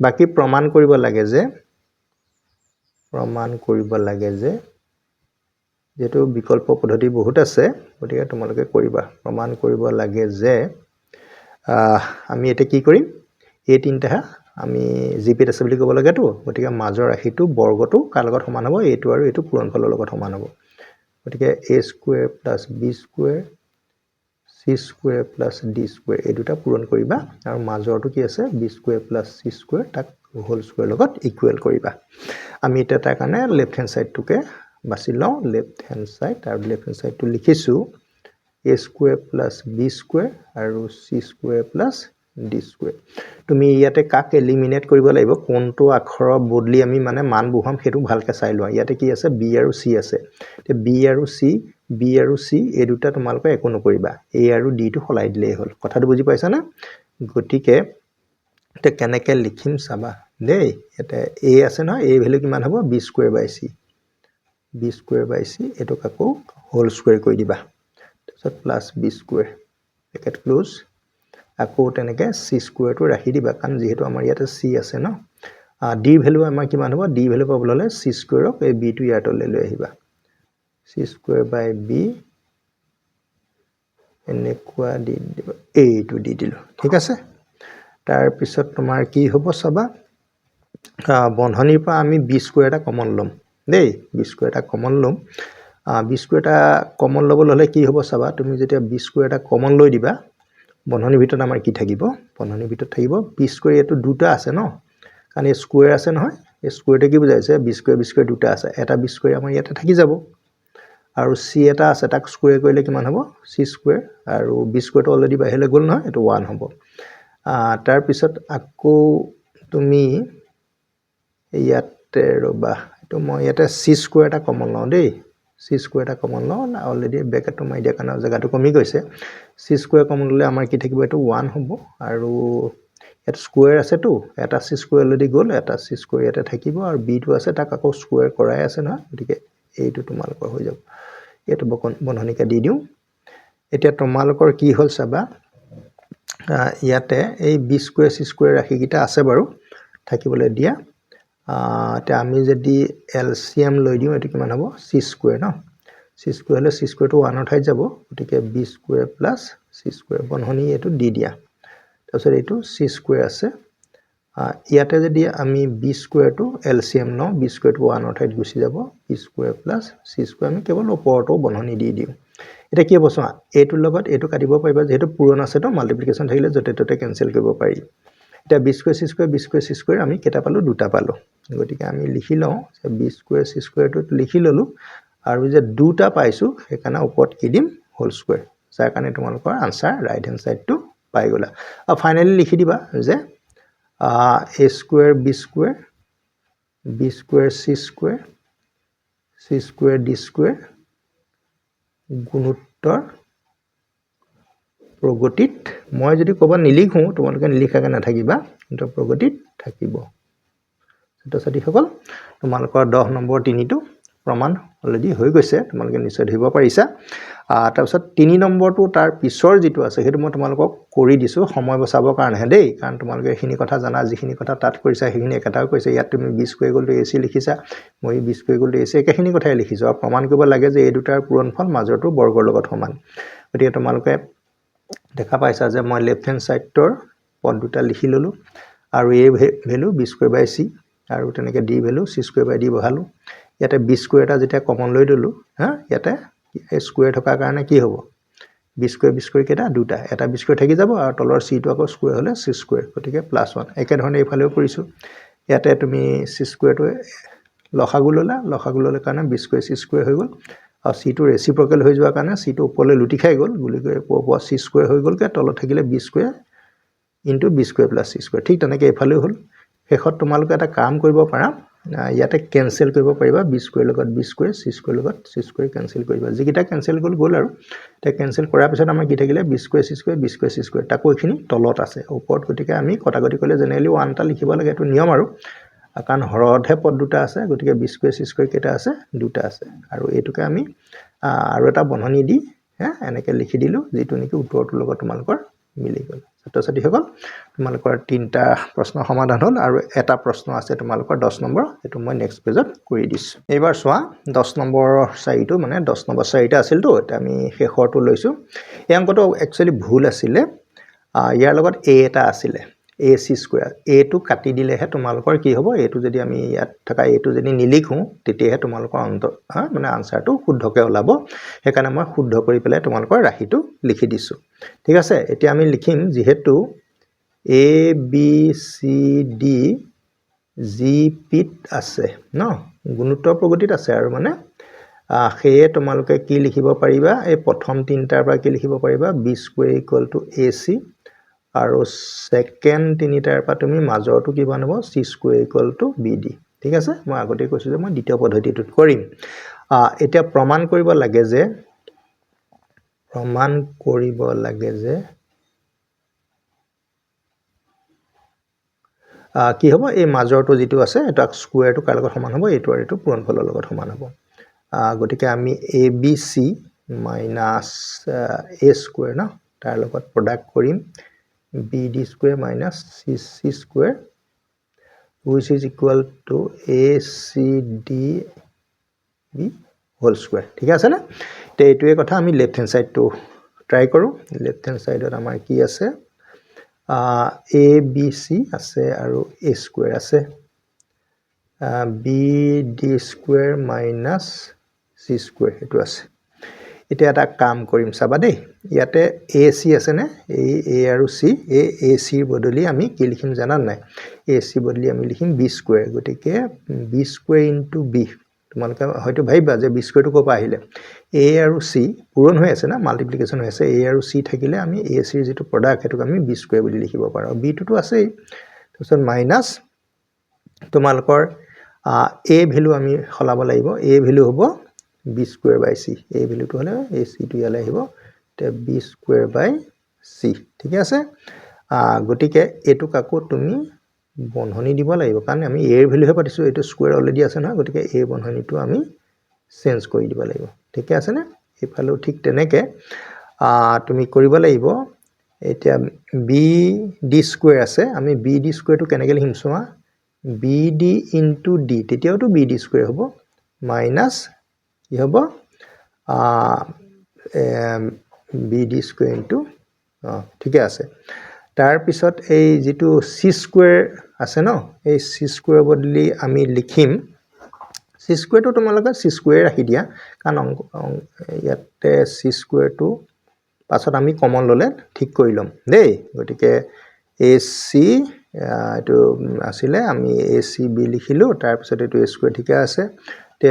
বাকি প্ৰমাণ কৰিব লাগে যে যেটো বিকল্প পদ্ধতি বহুত আছে গতিকে তোমালোকে কৰিবা প্ৰমাণ কৰিব লাগে যে আমি এটা কি কৰিম এই তিনটা আমি জিপিত আছে বুলি ক'ব লাগেটো গতিকে মাজৰ ৰাশিটো বৰ্গটো কাৰ লগত সমান হ'ব এইটো আৰু এইটো পূৰণফলৰ লগত সমান হ'ব গতিকে a square plus b square c square plus d square এই দুটা পূৰণ কৰিবা আৰু মাজৰটো কি আছে b square plus c square তাক হোল স্কয়াৰ লগত ইকুৱেল কৰিবা আমি এটা তাৰ কাৰণে লেফট হ্যান্ড সাইডটোকে বাছি লওঁ লেফট হ্যান্ড সাইড আৰু লেফট হ্যান্ড সাইডটো লিখিছো a square plus b square আৰু c square plus d square তুমি ইয়াতে কাক এলিমিনেট কৰিব লাগিব কোনটো আখৰ বদলি আমি মানে মান বুহাম হেতু ভালকে চাই লোৱা ইয়াতে কি আছে b আৰু c আছে তে b আৰু c এই দুটা তোমালকে একো নকৰিবা a আৰু d টো খলাই দিলেই হ'ল কথাটো বুজি পাইছা না গতিকে তে কেনেকে লিখিম চাবা দেই এটা a আছে না a ভ্যালু কিমান হ'ব b স্কয়াৰ বাই c এটো কাকো হোল স্কয়াৰ কৰি দিবা তাৰপিছত plus b square bracket close আকৌ তেনেকে c স্কয়াৰ টো ৰাখি দিবা কাৰণ যেহেতু আমাৰ ইয়াতে c আছে ন d ভ্যালু আমাৰ কিমান হ'ব d ভ্যালু পাবলৈ হলে c স্কয়াৰক এই b টো ইয়াতলৈ লৈ আহিবা c স্কয়াৰ বাই b এনেকুৱা দি দিবা এইটো দি দিলো ঠিক আছে তাৰ পিছত তোমাৰ কি হ'ব চাবা বন্ধনীৰ পৰা আমি b স্কয়াৰ এটা কমন লম দেই b স্কয়াৰ এটা কমন লম b স্কয়াৰ এটা কমন লবলৈ হলে কি হ'ব চাবা তুমি যেতিয়া b স্কয়াৰ এটা কমন লৈ দিবা বন্ধনীৰ ভিতৰত আমাৰ কি থাকিব বন্ধনীৰ ভিতৰত থাকিব b স্কয়াৰ এটো দুটা আছে ন কাৰণ এই স্কয়াৰ আছে নহয় এই স্কয়াৰটো কি বুজাইছে b স্কয়াৰ দুটা আছে এটা b স্কয়াৰ আমাৰ ইয়াতে থাকি যাব আৰু c এটা আছে তাক স্কয়াৰ কৰিলে কিমান হ'ব c স্কয়াৰ আৰু b স্কয়াৰটো অলৰেডি বাহিৰলৈ গ'ল নহয় এটো 1 হ'ব তাৰ পিছত আকৌ তুমি ইয়াতে ৰবা এটো মই ইয়াতে c স্কয়াৰ এটা কমন লওঁ দেই c স্কয়াৰ এটা কমন লওঁ অলৰেডি ব্ৰেকেটটো মাই দিয়া কাৰণে জায়গাটো কমি গৈছে c স্কয়াৰ কমন ললে আমাৰ কি থাকিব এটো 1 হ'ব আৰু এটা স্কয়াৰ আছে তো এটা c স্কয়াৰ অলৰেডি গ'ল এটা c স্কয়াৰ ইয়াতে থাকিব আৰু b টো আছে তাক আকৌ স্কয়াৰ কৰাই আছে না গতিকে এইটো তোমালোকৰ হৈ যাব এটো বন্ধনীকে দি দিও এতিয়া তোমালোকৰ কি হ'ল চাবা ইয়াতে এই b স্কয়াৰ c স্কয়াৰ ৰাশিকিটা আছে বাৰু থাকিবলৈ দিয়া তে আমি যদি এলসিএম লৈ দিও এটো কিমান হ'ব c স্কয়াৰ ন c স্কয়াৰ হলে c স্কয়াৰ টো 1 উঠাই যাব গতিকে b square plus c square বন্ধনী এটো দি দিয়া তাৰপিছত এটো c স্কয়াৰ আছে ইয়াতে যদি আমি b স্কয়াৰ টো এলসিএম ন b স্কয়াৰ টো 1 উঠাই গুছি যাব b square plus c square আমি কেৱল ওপৰটো বন্ধনী দি দিও এটা কি হ'ব চোৱা এটোৰ লগত এটো কাটিব পাৰিবা যেহেতু পূৰণ আছে তো মাল্টিপ্লিকেশন থাকিলে যতে ততে কেনসেল কৰিব পাৰি এটা b স্কয়াৰ c স্কয়াৰ আমি কেটা পালো দুটা পালো গতিকে আমি লিখি লওঁ যে b স্কয়াৰ c স্কয়াৰ টো লিখি ললো আৰু যে দুটা পাইছো সেইকাৰণে ওপৰত কি দিম হোল স্কয়াৰ যাৰ কাৰণে তোমালোকৰ আনসাৰ ৰাইট হ্যান্ড সাইডটো পাই গলা আৰু ফাইনালি লিখি দিবা যে a square b square c square d square গুণোত্তৰ প্ৰগতিত মই যদি কবা নিলিখো তোমালোকে নিলিখাকে নাথাকিবা কিন্তু প্ৰগতিত থাকিব ছাত্ৰ-ছাত্ৰী সকল তোমালোকৰ 10 নম্বৰ 3 টো প্ৰমাণ অলৰেডি হৈ গৈছে তোমালোকে নিশ্চয় ধৰিব পাৰিছা তাৰ পিছত 3 নম্বৰটো তাৰ পিছৰ যেটো আছে হেতু মই তোমালোকক কৰি দিছো সময় বচাবৰ কাৰণে দেই কাৰণ তোমালোকে এখিনি কথা জানা যিখিনি কথা তাত কৰিছা হেখিনি একেটাও কৈছে ইয়াত তুমি 20 স্কয়াৰ ইকুৱেল টু ac লিখিছা মই 20 স্কয়াৰ ইকুৱেল টু ac একেখিনি কথাই লিখিছো আৰু প্ৰমাণ কৰিব লাগে যে এই দুটাৰ পূৰণফল মাজৰটো বৰ্গৰ লগত সমান গতিকে তোমালোকে দেখা পাইছা যে মই লেফট হ্যান্ড সাইডৰ পদ দুটা লিখি ললো আৰু a value b square by c আৰু তেনেকে d value c square by d বহালো ইয়াতে b স্কয়াৰ এটা যেতিয়া কমন লৈ দলো ইয়াতে স্কয়াৰ থকাৰ কাৰণে কি হ'ব b স্কয়াৰ কেটা দুটা এটা b স্কয়াৰ থাকি যাব আৰু তলৰ c টো আকৌ স্কয়াৰ হলে c স্কয়াৰ গতিকে +1 একে ধৰণে ইফালেও কৰিছো ইয়াতে তুমি c স্কয়াৰ টো লসাগু ললে কাৰণে b স্কয়াৰ c স্কয়াৰ হৈ গল আৰু c টো ৰেচিপ্ৰকেল হৈ যোৱাৰ কাৰণে c টো ওপৰলৈ লুটি খাই গল গুলিকৈ ওপৰ c স্কয়াৰ হৈ গল কে তলত থাকিলে b square * b square + c square ঠিক তেনেকে ইফালেও হল শেষত তোমালোকে এটা কাম কৰিব পাৰা ইয়াতে কেনসেল কৰিব পাৰিবা বি স্কোয়াৰ লগত বি স্কোয়াৰ চি স্কোয়াৰ লগত চি স্কোয়াৰ কেনসেল কৰিবা যিকিটা কেনসেল গ'ল আৰু তে কেনসেল কৰাৰ পিছত আমাৰ কি থাকিলে বি স্কোয়াৰ চি স্কোয়াৰ তাকো এখিনি তলত আছে ওপৰত গতিকে আমি কটাকটি কৰিলে জেনেৰেলি 1 টা লিখিব লাগে এটো নিয়ম আৰু কাৰণ হৰতহে পদ দুটা আছে গতিকে বি স্কোয়াৰ চি স্কোয়াৰ কেটা আছে দুটা আছে আৰু এটোকে আমি আৰু এটা বন্ধনী দি এনেকে লিখি দিলো যেটো নেকি উত্তৰটোৰ লগত তোমালোকৰ মিলি গ'ল ছাত্ৰ-ছাত্ৰী সকল তোমালোকৰ তিনটা প্ৰশ্ন সমাধান হ'ল আৰু এটা প্ৰশ্ন আছে তোমালোকৰ 10 নম্বৰ এটো মই নেক্সট পেজত কৰি দিছো এইবাৰ চোৱা 10 নম্বৰ চাইটো মানে 10 নম্বৰ চাইটা আছিল তো এটা আমি শেষৰটো লৈছো এই অংকটো একচুয়ালি ভুল আছিল ইয়াৰ লগত a এটা আছিল ac স্কয়াৰ a টো কাটি দিলেহে তোমালোকৰ কি হ'ব এটো যদি আমি ইয়াত থকা এটো যদি নিলিখো তেতিয়াহে তোমালোকৰ মানে আনসাৰটো শুদ্ধকে ওলাব হেকাৰণে মই শুদ্ধ কৰি পেলাই তোমালোকৰ ৰাশিটো লিখি দিছো ঠিক আছে এতিয়া আমি লিখিম যেহেতু a b c d g পিত আছে ন গুণোত্তৰ প্ৰগতিত আছে আৰু মানে হেয়ে তোমালোকে কি লিখিব পাৰিবা এই প্ৰথম তিনটাৰ পৰা কি লিখিব পাৰিবা b স্কয়াৰ = ac আৰু সেকেন্ড তিনিটাৰ পৰা তুমি মাজৰটো কি বনাব c স্কয়াৰ = bd ঠিক আছে মই আগতে কৈছো যে মই দ্বিতীয় পদ্ধতিটোত কৰিম এতিয়া প্ৰমাণ কৰিব লাগে যে কি হ'ব এই মাজৰটো যেটো আছে এটা স্কয়াৰটো কাৰ লগত সমান হ'ব এটো আৰু এটো পূৰণফলৰ লগত সমান হ'ব গতিকে আমি abc - a স্কয়াৰ ন তাৰ লগত প্ৰডাক্ট কৰিম bd square - cc square which is equal to acd b whole square ঠিক আছে না তে এইটোৱে কথা আমি লেফট হ্যান্ড সাইডটো ট্ৰাই কৰো লেফট হ্যান্ড সাইডত আমাৰ কি আছে abc আছে আৰু a স্কয়াৰ আছে bd স্কয়াৰ - c স্কয়াৰ এটো আছে এটা এটা কাম কৰিম চাবা দেই ইয়াতে ac আছে নে এই a আৰু c এই ac ৰ বদলি আমি কি লিখিম জানা নাই ac বদলি আমি লিখিম b স্কয়াৰ গটিকে b স্কয়াৰ * b তোমালোকে হয়তো ভাইবা যে b স্কয়াৰটো কোপা আহিলে a আৰু c পূৰণ হৈ আছে না মাল্টিপ্লিকেশন হৈ আছে a আৰু c থাকিলে আমি ac ৰ যেটো প্ৰডাক্ট হেতুক আমি b স্কয়াৰ বুলি লিখিব পাৰো b টো আছেই তাৰছত মাইনাস তোমালোকৰ a ভ্যালু আমি খলাব লাগিব a ভ্যালু হ'ব b স্কয়াৰ / c এই ভ্যালুটো হলে ac টো ইয়ালে আহিব তে b স্কয়াৰ / c ঠিক আছে গটিকে এটো কাকো তুমি বন্ধনী দিব লাগিব কাৰণ আমি a এৰ ভ্যালুহে পাতিছো এটো স্কয়াৰ অলৰেডি আছে না গটিকে a বন্ধনীটো আমি চেঞ্জ কৰি দিব লাগিব ঠিক আছে না এফালেও ঠিক তেনেকে তুমি কৰিব লাগিব এতিয়া bd স্কয়াৰ আছে আমি bd স্কয়াৰটো কেনেকৈ লিখিম চোৱা bd * d তেতিয়াওটো bd স্কয়াৰ হ'ব মাইনাস কি হ'ব bd স্কয়াৰ ঠিক আছে তাৰ পিছত এই যেটো c স্কয়াৰ আছে ন এই c স্কয়াৰ বদলি আমি লিখিম c স্কয়াৰটো তোমালোকে c স্কয়াৰ ৰাখি দিয়া কাৰণ ইয়াতে c স্কয়াৰটো পাছত আমি কমন ললে ঠিক কৰি লম দেই গটিকে ac এটো আছিল আমি acb লিখিলো তাৰ পিছত এটো a স্কয়াৰ ঠিক আছে তে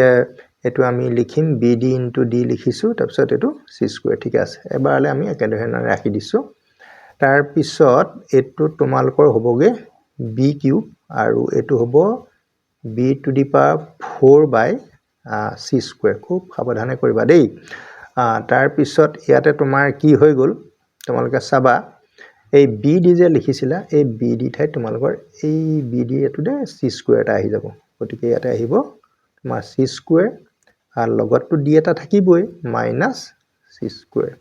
এটো আমি লিখিম bd * d লিখিছো তাৰ পিছত এটো c স্কয়াৰ ঠিক আছে এবাৰলে আমি একেধৰণে ৰাখি দিছো তাৰ পিছত এটো তোমালোকৰ হ'বগে b কিউব আৰু এটো হ'ব b two the power 4 / c square খুব সাৱধানে কৰিবা দেই তাৰ পিছত ইয়াতে তোমাৰ কি হৈ গল তোমালোকে চাবা এই bd যে লিখিছিলা এই bd ঠাই তোমালোকৰ এই bd এটো দে c স্কয়াৰ এটা আহি যাব গতিকে ইয়াতে আহিব তোমাৰ c স্কয়াৰ আৰু লগতটো d এটা থাকিবই মাইনাস c স্কয়াৰ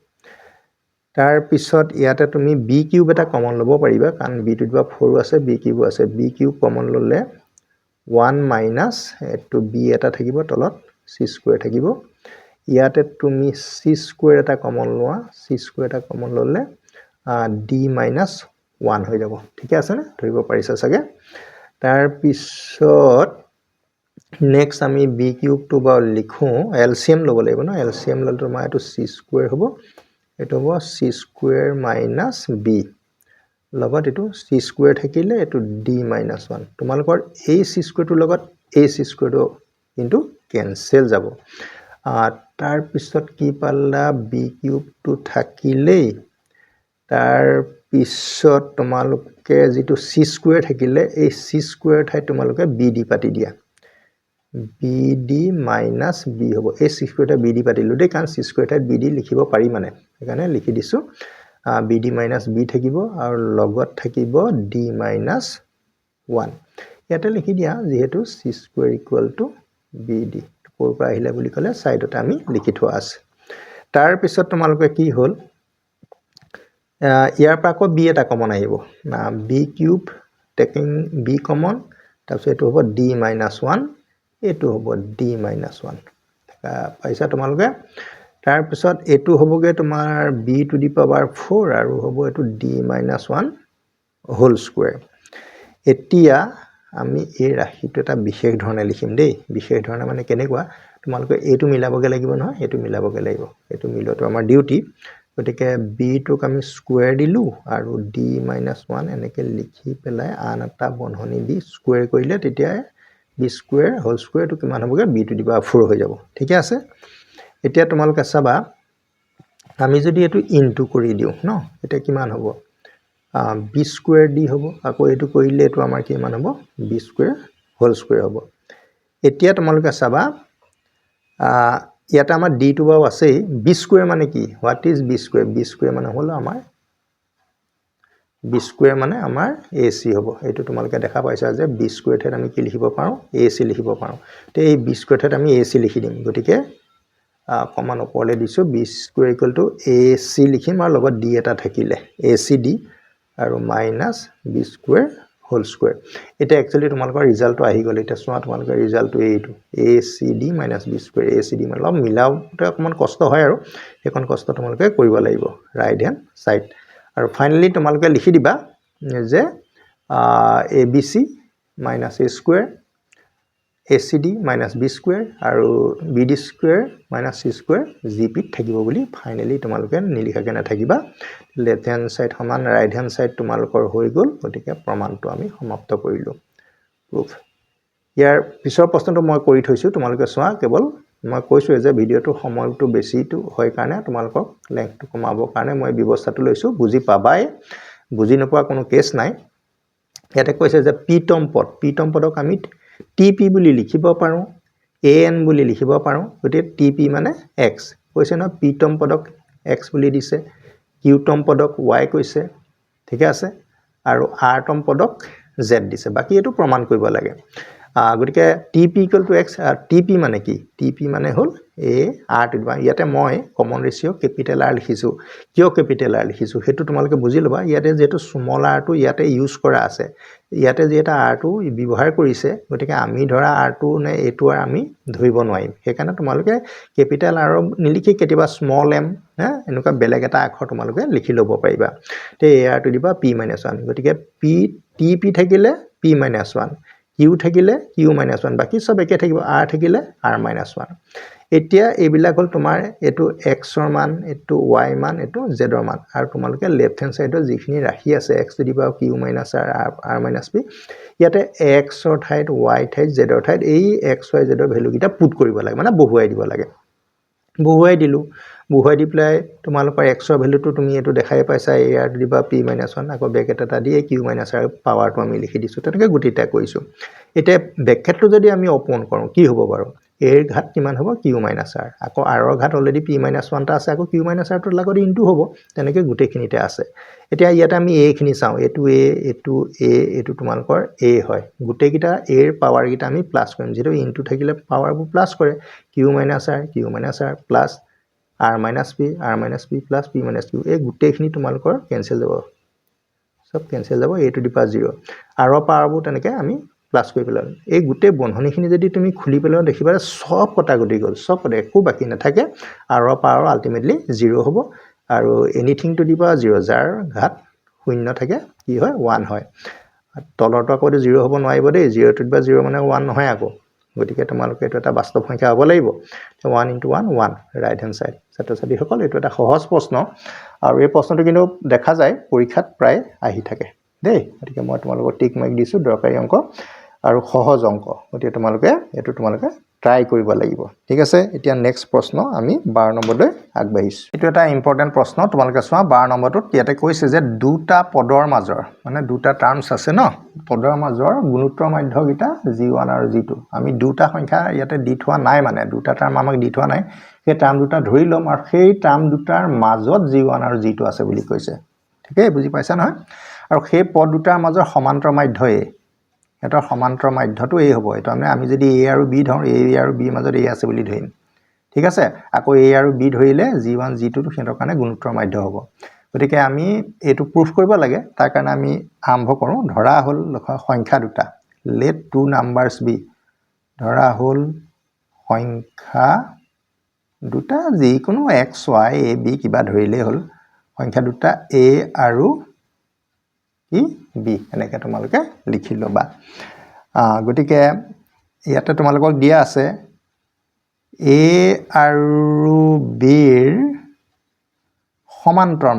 তাৰ পিছত ইয়াতে তুমি b কিউব এটা কমন লব পাৰিবা কাৰণ b টু দি পাৱাৰ 4 আছে b কিউব আছে b কিউব কমন ললে 1 মাইনাস এটো b এটা থাকিব তলত c স্কয়াৰ থাকিব ইয়াতে তুমি c স্কয়াৰ এটা কমন লোৱা c স্কয়াৰ এটা কমন ললে d - 1 হৈ যাব ঠিক আছে না ধৰিব পাৰিছা সগে তাৰ পিছত নেক্সট আমি b কিউব টো বা লিখো এলসিএম লব লাগিব না এলসিএম ললে তোমাৰ এটো c স্কয়াৰ হ'ব এটো হ'ব c স্কয়াৰ - b লগত এটো c স্কয়াৰ থাকিলে এটো d - 1 তোমালোকৰ এই c স্কয়াৰটোৰ লগত এই c স্কয়াৰটো কিন্তু কেনসেল যাব তাৰ পিছত কি পালা b কিউব টো থাকিলে তাৰ পিছত তোমালোকে যেটো c স্কয়াৰ থাকিলে এই c স্কয়াৰ ঠাই তোমালোকে b দি পাতি দিয়া BD minus B হ'ব এই c স্কয়াৰ এটা BD পাতিলো দেই কাৰণ c স্কয়াৰ এটা BD লিখিব পাৰি মানে সেইকাৰণে লিখি দিছো BD minus B থাকিব আৰু লগত থাকিব D minus 1 ইয়াতে লিখি দিয়া যেহেতু c square equal two BD কোৰ পৰা আহিলে বুলি কলে সাইডতে আমি লিখি থোৱা আছে তাৰ পিছত তোমালোকে কি হ'ল ইয়াৰ পৰা আকৌ B এটা কমন আহিব B cube taking B common তাৰপিছত এটো হ'ব D minus 1 এটো হ'ব D minus 1 পাইছা তোমালোকে তাৰ পিছত এটো হ'বগে তোমাৰ B টু দি পাৱাৰ 4 আৰু হ'ব এটো D minus 1 হোল স্কয়াৰ এতিয়া আমি এই ৰাশিটো এটা বিশেষ ধৰণে লিখিম দেই বিশেষ ধৰণে মানে কেনেকুৱা তোমালোকে এটো মিলাবগে লাগিব নহয় এটো মিলাবগে লাগিব এটো মিলোটো আমাৰ ডিউটি গতিকে B টোক আমি স্কয়াৰ দিলু আৰু D minus 1 এনেকে লিখি পেলাই আন এটা বন্ধনী দি স্কয়াৰ কৰিলে তেতিয়া B স্কয়াৰ হোল স্কয়াৰ টো কিমান হ'বগে B টু দি পাৱাৰ 4 হৈ যাব ঠিক আছে এতিয়া তোমালোকে চাবা আমি যদি এটো ইনটু কৰি দিও ন এটা কিমান হ'ব B স্কয়াৰ D হ'ব আকৌ এটো কৰিলে এটো আমাৰ কিমান হ'ব B স্কয়াৰ হোল স্কয়াৰ হ'ব এতিয়া তোমালোকে চাবা ইয়াতে আমাৰ D টো বাও আছে B স্কয়াৰ মানে কি হোৱাট ইজ B স্কয়াৰ মানে হলো আমাৰ B স্কয়াৰ মানে আমাৰ AC হ'ব এটো তোমালোকে দেখা পাইছা যে B স্কয়াৰ ঠাইত আমি কি লিখিব পাৰো AC লিখিব পাৰো তে এই B স্কয়াৰ ঠাইত আমি AC লিখি দিম গতিকে কমন ওপৰলে দিছো B square equal to AC লিখিম আৰু লগত D এটা থাকিলে ACD আৰু minus B square whole square এটা একচুয়ালি তোমালোকৰ ৰিজাল্টটো আহি গল এটা সোৱা তোমালোকৰ ৰিজাল্টটো এইটো ACD minus B square ACD মানে অলপ মিলাওতে অকমান কষ্ট হয় আৰু এখন কষ্ট তোমালোকে কৰিব লাগিব ৰাইট হ্যান্ড সাইড আৰু ফাইনালি তোমালোকে লিখি দিবা যে ABC minus A square ACD minus B square আৰু BD square minus C square GP থাকিব বুলি ফাইনালি তোমালোকে নিলিখাকে নাথাকিবা লেফট হ্যান্ড সাইড সমান ৰাইট হ্যান্ড সাইড তোমালোকৰ হৈ গল গতিকে প্ৰমাণটো আমি সমাপ্ত কৰিলো প্ৰুফ ইয়াৰ পিছৰ প্ৰশ্নটো মই কৰি থৈছো তোমালোকে চোৱা কেৱল মই কৈছো যে ভিডিওটো সময়টো বেছিটো হয় কাৰণে তোমালোকক লেংথটো কমাবৰ কাৰণে মই ব্যৱস্থাটো লৈছো বুজি পাবাই বুজি নোপোৱা কোনো কেছ নাই ইয়াতে কৈছে যে পিটম পদক আমি TP বুলি লিখিব পাৰো AN বুলি লিখিব পাৰো গতিকে TP মানে X কৈছে ন পিটম পদক X বুলি দিছে কিউটম পদক Y কৈছে ঠিক আছে আৰু আৰটম পদক Z দিছে বাকি এটো প্ৰমাণ কৰিব লাগে গতিকে TP = X TP মানে কি TP মানে হল A R টু দি ইয়াতে মই কমন ৰেশিও ক্যাপিটাল R লিখিছো কিয় ক্যাপিটাল R লিখিছো হেতু তোমালোকে বুজি লবা ইয়াতে যেটো স্মল r টো ইয়াতে ইউজ কৰা আছে ইয়াতে যেটা r টো ব্যৱহাৰ কৰিছে গতিকে আমি ধৰা r টো নে এটো আৰ আমি ধৰিব নোৱাৰিম হেকাৰণে তোমালোকে ক্যাপিটাল R নিলিখি কেতিয়াবা স্মল m এনেকুৱা বেলেগ এটা আখৰ তোমালোকে লিখি লব পাৰিবা তে r two the power p-1 গতিকে TP থাকিলে p-1 Q থাকিলে Q-1 বাকি সব একে থাকিব R থাকিলে R-1 এতিয়া এইবিলাক হল তোমাৰ এটো x ৰ মান এটো y মান এটো z ৰ মান আৰু তোমালোকে লেফট হ্যান্ড সাইডৰ যিখিনি ৰাখি আছে x two the power Q-R R-P ইয়াতে x ৰ ঠাইত y ঠাইত z ৰ ঠাইত এই x y z ৰ ভ্যালু কিটা পুট কৰিব লাগে মানে বহুৱাই দিব লাগে বহুৱাই দিলু বহুৱাই দি প্লাই তোমালোকৰ x ৰ ভ্যালুটো তুমি এটো দেখাই পাইছা a r two the power p-1 আকৌ ব্ৰেকেট এটা দি q-r পাৱাৰটো আমি লিখি দিছো তেনেকৈ গুটিটা কৰিছো এটা ব্ৰেকেটটো যদি আমি ওপেন কৰো কি হ'ব বাৰু a ৰ ঘাত কিমান হ'ব q-r আকৌ r ৰ ঘাত অলৰেডি p-1 টা আছে আকৌ q-r টোৰ লগত ইনটু হ'ব তেনেকৈ গুটেখিনিতে আছে এতিয়া ইয়াতে আমি a খিনি চাও এটো a এটো তোমালোকৰ a হয় গুটেকিটা a ৰ পাৱাৰ কিটা আমি প্লাস কৰিম যেটো ইনটু থাকিলে পাৱাৰবোৰ প্লাস কৰে q-r plus r-p plus p-q এই গুটেখিনি তোমালোকৰ কেনসেল যাব সব কেনসেল যাব a two the power 0 r ৰ পাৱাৰবোৰ তেনেকৈ আমি প্লাস কৰি পেলাম এই গুটে বন্ধনীখিনি যদি তুমি খুলি পেলাও দেখিবা সব কটা গটি গল সব একো বাকি নাথাকে r ৰ পাৱাৰ আলটিমেটলি 0 হ'ব আৰু এনিথিং টু দি পাৱাৰ 0 যাৰ ঘাত শূন্য থাকে কি হয় 1 হয় তলৰটো আকৌ 0 হ'ব নোৱাৰিব দেই 0 টু দি পাৱাৰ 0 মানে 1 নহয় আকৌ গতিকে তোমালোকে এটো এটা বাস্তৱ সংখ্যা হ'ব লাগিব 1 * 1 1 ৰাইট হ্যান্ড সাইড ছাত্ৰ-ছাত্ৰী সকল এটো এটা সহজ প্ৰশ্ন আৰু এই প্ৰশ্নটো কিন্তু দেখা যায় পৰীক্ষাত প্ৰায় আহি থাকে দেই গতিকে মই তোমালোকক টিক মাৰ্ক দিছো দৰকাৰী অংক আৰু সহজ অংক গতিকে তোমালোকে ট্ৰাই কৰিব লাগিব ঠিক আছে এতিয়া নেক্সট প্ৰশ্ন আমি 12 নম্বৰলৈ আগবাঢ়িছো এটো এটা ইম্পৰ্টেন্ট প্ৰশ্ন তোমালোকে চোৱা 12 নম্বৰটোত ইয়াতে কৈছে যে দুটা পদৰ মাজৰ মানে দুটা টাৰ্মছ আছে ন পদৰ মাজৰ গুণোত্তৰ মাধ্যগিতা g1 আৰু g2 আমি দুটা সংখ্যা ইয়াতে দি থোৱা নাই মানে দুটা টাৰ্ম আমাক দি থোৱা নাই সেই টাৰ্ম দুটা ধৰি লম আৰু সেই টাৰ্ম দুটাৰ মাজত g1 আৰু g2 আছে বুলি কৈছে ঠিকে বুজি পাইছা নহয় আৰু সেই পদ দুটাৰ মাজৰ সমান্তৰ মাধ্য এ এটা সমান্তৰ মাধ্যটো এই হ'ব এটা মানে আমি যদি a আৰু b ধৰ a আৰু b মাজত a আছে বুলি ধৰিম ঠিক আছে আকৌ a আৰু b ধৰিলে g1 g2 টো হেতৰ কাৰণে গুণোত্তৰ মাধ্য হ'ব গতিকে আমি এটো প্ৰুফ কৰিব লাগে তাৰ কাৰণে আমি আৰম্ভ কৰো ধৰা হল সংখ্যা দুটা let two numbers be ধৰা হল সংখ্যা দুটা যিকোনো x y a b কিবা ধৰিলে হল সংখ্যা দুটা a আৰু b এনেকে তোমালোকে লিখি লবা গতিকে ইয়াতে তোমালোকক দিয়া আছে a আৰু b ৰ সমান্তৰ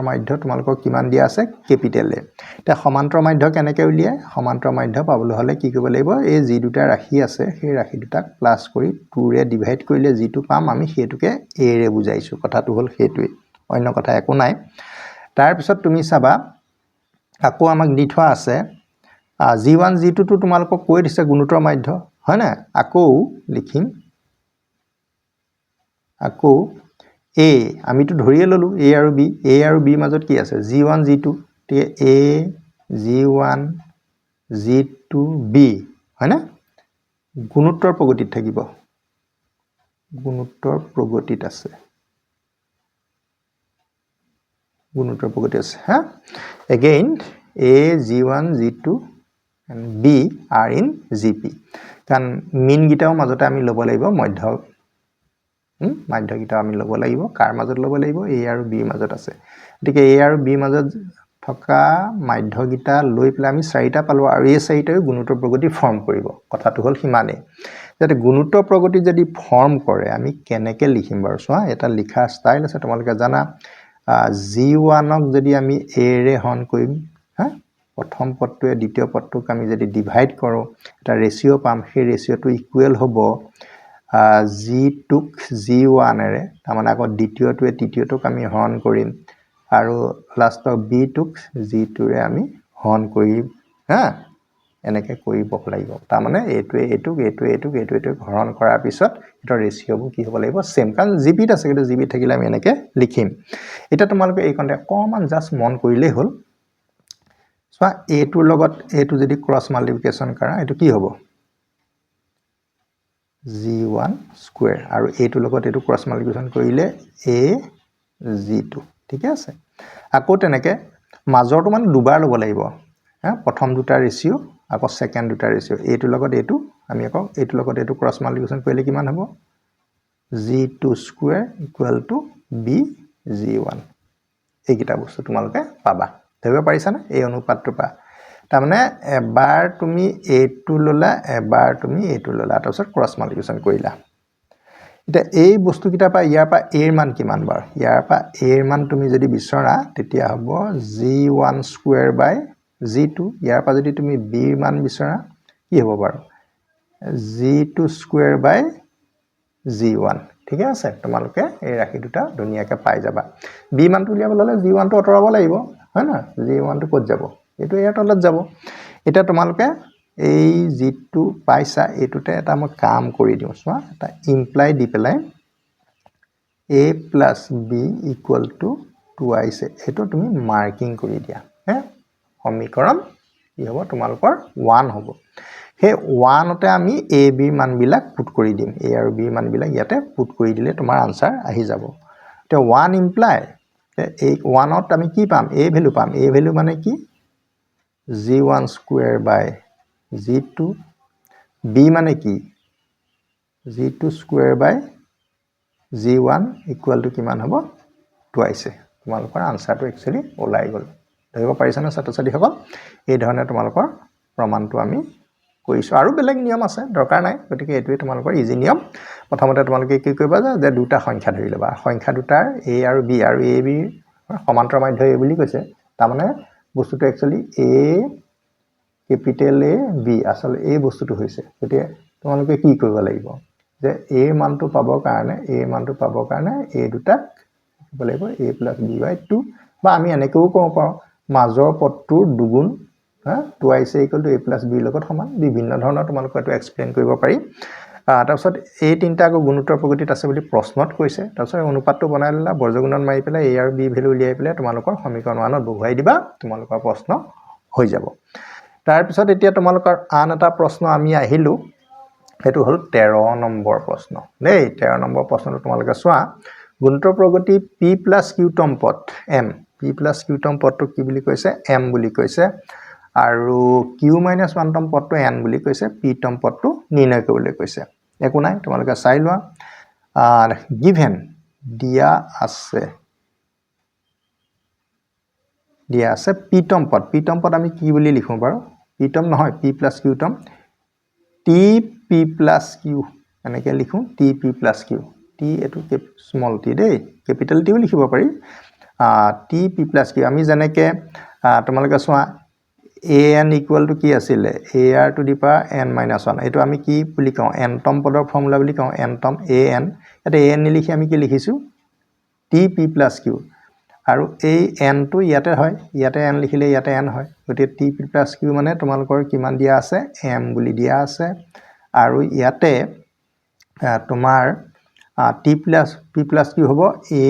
মাধ্য তোমালোকক কিমান দিয়া আছে ক্যাপিটেল এ তে সমান্তৰ মাধ্য কেনেকৈ উলিয়ায় সমান্তৰ মাধ্য পাবলৈ হলে কি কৰিব লাগিব এই যি দুটা ৰাশি আছে সেই ৰাশি দুটাক প্লাস কৰি 2 ৰে ডিভাইড কৰিলে যিটো পাম আমি হেতুকে a ৰে বুজাইছো কথাটো হল হেতুই অন্য কথা একো নাই তাৰ পিছত তুমি চাবা আকৌ আমাক দি থোৱা আছে g1 g2 টো তোমালোকক কৈ দিছে গুণোত্তৰ মাধ্য হয় না আকৌ লিখিম আকৌ a আমিটো ধৰিয়ে ললো a আৰু b মাজত কি আছে g1 g2 তে a g1 g2 b হয় না গুণোত্তৰ প্ৰগতিত থাকিব গুণোত্তৰ প্ৰগতিত আছে হা again a g1 g2 and b are in gp কারণ মিন গিটাও মাজতে আমি লব লাগিব মাধ্য গিটা আমি লব লাগিব কার মাজত লব লাগিব a আৰু b মাজত আছে গতিকে a আৰু b মাজত থকা মাধ্য গিটা লৈ পেলাই আমি চাৰিটা পালো আৰু এই চাৰিটাই গুণোত্তৰ প্ৰগতি ফৰ্ম কৰিব কথাটো হল হিমানে যাতে গুণোত্তৰ প্ৰগতি যদি ফৰ্ম কৰে আমি কেনেকে লিখিম বাৰু চোৱা এটা লিখা ষ্টাইল আছে তোমালোকে জানা g1 ক যদি আমি a ৰে হৰণ কৰিম হা প্ৰথম পদটোৱে দ্বিতীয় পদটোক আমি যদি ডিভাইড কৰো এটা ৰেশিও পাম সেই ৰেশিওটো ইকুৱেল হ'ব g2 ক g1 ৰে তাৰমানে আকৌ দ্বিতীয়টোৱে তৃতীয়টোক আমি হৰণ কৰিম আৰু লাষ্টত b2 ক g2 ৰে আমি হৰণ কৰিম হা এনেকে কৰিব লাগিব তাৰমানে এইটোক হৰণ কৰাৰ পিছত এটা ৰেশিওবোৰ কি হ'ব লাগিব সেম কাৰণ জিবিত আছে কিন্তু জিবিত থাকিলে আমি এনেকে লিখিম এটা তোমালোকে এই কন্তে কমন জাস্ট মন কৰিলে হল সো a টোৰ লগত a টো যদি ক্ৰস মাল্টিপ্লিকেশন কৰা এটো কি হ'ব g1 স্কয়াৰ আৰু a টোৰ লগত এটো ক্ৰস মাল্টিপ্লিকেশন কৰিলে a g2 ঠিক আছে আকৌ তেনেকে মাজৰটো মানে দুবাৰ লব লাগিব হা প্ৰথম দুটা ৰেশিও আকৌ সেকেন্ড দুটা ৰেশিও a টোৰ লগত এটো আমি আকৌ a টোৰ লগত এটো ক্ৰস মাল্টিপ্লিকেশন কৰিলে কিমান হ'ব g2 square equal two b g1 এইকিটা বস্তু তোমালোকে পাবা ধৰিব পাৰিছা না এই অনুপাতটো পা তাৰমানে এবাৰ তুমি a2 ললা এবাৰ তুমি a2 ললা তাৰপিছত ক্ৰস মাল্টিপ্লিকেশন কৰিলা এটা এই বস্তু কিটা পা ইয়াৰ পা a এৰ মান কিমান বাৰ ইয়াৰ পা a এৰ মান তুমি যদি বিচৰা তেতিয়া হ'ব g1 স্কয়াৰ বাই g2 ইয়াৰ পা যদি তুমি b এৰ মান বিচৰা কি হ'ব বাৰ g2 স্কয়াৰ বাই g1 ঠিক আছে তোমালোকে এই ৰাশি দুটা ধুনিয়াকে পাই যাবা b মানটো উলিয়াব ললে g1 টো অতৰাব লাগিব হয় না g1 টো ক'ত যাব এটো ইয়াৰ তলত যাব এটা তোমালোকে এই যেটো পাইছা এটোতে এটা মই কাম কৰি দিও চোৱা এটা ইমপ্লাই দি পেলাই a + b = twice এটো তুমি মাৰ্কিং কৰি দিয়া হে সমীকৰণ কি হ'ব তোমালোকৰ 1 হ'ব হে 1 তে আমি a b মান বিলাক পুট কৰি দিম a আৰু b মান বিলাক ইয়াতে পুট কৰি দিলে তোমাৰ আনসাৰ আহি যাব তে 1 ইমপ্লাই এই 1 ত আমি কি পাম a ভ্যালু পাম a ভ্যালু মানে কি g1 স্কয়াৰ বাই g2 b মানে কি g2 স্কয়াৰ বাই g1 = কিমান হ'ব twice তোমালোকৰ আনসাৰটো একচুয়ালি ওলাই গল ধৰিব পাৰিছা না ছাত্ৰ-ছাত্ৰীসকল এই ধৰণে তোমালোকৰ প্ৰমাণটো আমি কৰিছো আৰু বেলেগ নিয়ম আছে দৰকাৰ নাই গতিকে এটোৱে তোমালোকৰ ইজি নিয়ম প্ৰথমতে তোমালোকে কি কৰিবা যে দুটা সংখ্যা ধৰি লবা সংখ্যা দুটাৰ a আৰু b সমান্তৰ মাধ্য a বুলি কৈছে তাৰ মানে বস্তুটো actually a capital A B আসলে এই বস্তুটো হৈছে গতিকে তোমালোকে কি কৰিব লাগিব যে a মানটো পাবৰ কাৰণে a দুটাক কৰিব লাগিব a + b/2 বা আমি এনেকৈও ক'ব পাৰোঁ মাজৰ পদটোৰ দুগুণ twice a + b লগত সমান বিভিন্ন ধৰণৰ তোমালোকে এটো এক্সপ্লেইন কৰিব পাৰি তাৰপিছত এই তিনটা আকৌ গুণোত্তৰ প্ৰগতিত আছে বুলি প্ৰশ্নত কৈছে তাৰপিছত অনুপাতটো বনাই ললা বৰ্গগুণত মাৰি পেলাই a আৰু b ভ্যালু উলিয়াই পেলাই তোমালোকৰ সমীকৰণ 1ত বহুৱাই দিবা তোমালোকৰ প্ৰশ্ন হৈ যাব তাৰপিছত এতিয়া তোমালোকৰ আন এটা প্ৰশ্ন আমি আহিলো এটো হল 13 নম্বৰ প্ৰশ্ন দেই 13 নম্বৰ প্ৰশ্নটো তোমালোকে চোৱা গুণোত্তৰ প্ৰগতি p + q তম পদ m p + q তম পদটো কি বুলি কৈছে m বুলি কৈছে আৰু q - 1 তম পদটো n বুলি কৈছে p তম পদটো নিৰ্ণয় কৰিবলৈ কৈছে একো নাই তোমালোকে চাই লোৱা গিভেন দিয়া আছে p তম পদ আমি কি বুলি লিখো বাৰু p তম নহয় p + q তম tp + q এনেকৈ লিখো tp + q t এটো স্মল t দেই কেপিটেল টিও লিখিব পাৰি tp + q আমি যেনেকৈ তোমালোকে চোৱা an = কি আছিলে ar⁴n-1 এটো আমি কি বুলি কওঁ n তম পদৰ ফৰ্মুলা বুলি কওঁ n তম an এটা an নিলিখি আমি কি লিখিছো tp + q আৰু এই n টো ইয়াতে হয় ইয়াতে n লিখিলে ইয়াতে n হয় গতিকে tp + q মানে তোমালোকৰ কিমান দিয়া আছে m বুলি দিয়া আছে আৰু ইয়াতে তোমাৰ p + q হ'ব a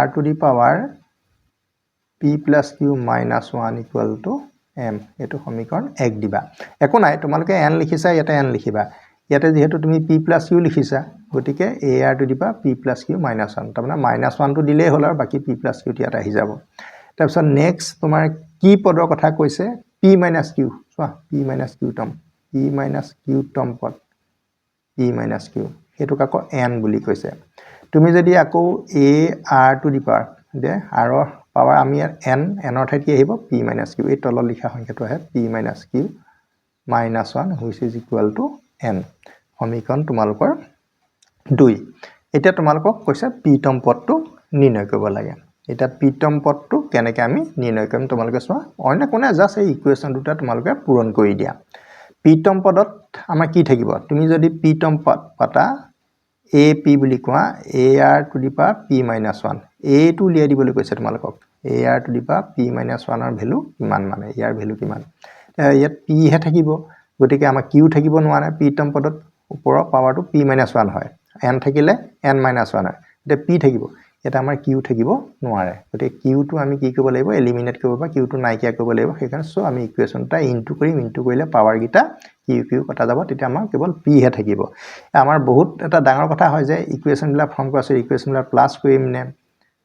r⁴ p + q - 1 = m এটো সমীকৰণ 1 দিবা একো নাই তোমালোকে n লিখিছা ইয়াতে n লিখিবা ইয়াতে যেহেতু তুমি p + q লিখিছা গতিকে ar⁴ p + q - 1 তাৰমানে -1 টো দিলেই হ'ল আৰু বাকি p + q ইয়াত আহি যাব তাৰপিছত নেক্সট তোমাৰ কি পদৰ কথা কৈছে p - q চোৱা p - q তম পদ p - q হেতুক আকৌ n বুলি কৈছে তুমি যদি আকৌ a r⁴ the r power আমি n ৰ ঠাইত কি আহিব p - q এই তলত লিখা সংখ্যাটো আহে p - q - 1 which is equal to n সমীকৰণ তোমালোকৰ 2 এতিয়া তোমালোকক কৈছে p তম পদটো নিৰ্ণয় কৰিব লাগে এটা p তম পদটো কেনেকৈ আমি নিৰ্ণয় কৰিম তোমালোকে চোৱা অন্য কোনে জাস্ট এই ইকুৱেচন দুটা তোমালোকে পূৰণ কৰি দিয়া p তম পদত আমাৰ কি থাকিব তুমি যদি p তম পদ পাতা ap বুলি কোৱা ar⁴ p - 1 a টো উলিয়াই দিবলৈ কৈছে তোমালোকক ar⁴ p - 1 ৰ ভ্যালু কিমান মানে ইয়াৰ ভ্যালু কিমান ইয়াত p হে থাকিব গতিকে আমাৰ q থাকিব নোৱাৰে p তম পদত ওপৰৰ পাৱাৰটো p - 1 হয় n থাকিলে n - 1 হয় এতিয়া p থাকিব এটা আমাৰ q থাকিব নোৱাৰে গতিকে q টো আমি কি কৰিব লাগিব এলিমিনেট কৰিব বা q টো নাইকিয়া কৰিব লাগিব সেইকাৰণে সো আমি ইকুৱেচনটা ইনটু কৰিলে পাৱাৰ গিটা q কটা যাব তেতিয়া আমাৰ কেৱল p হে থাকিব আমাৰ বহুত এটা ডাঙৰ কথা হয় যে ইকুৱেচনবিলাক ফৰ্ম কৰা আছে ইকুৱেচনবিলাক প্লাস কৰিম নে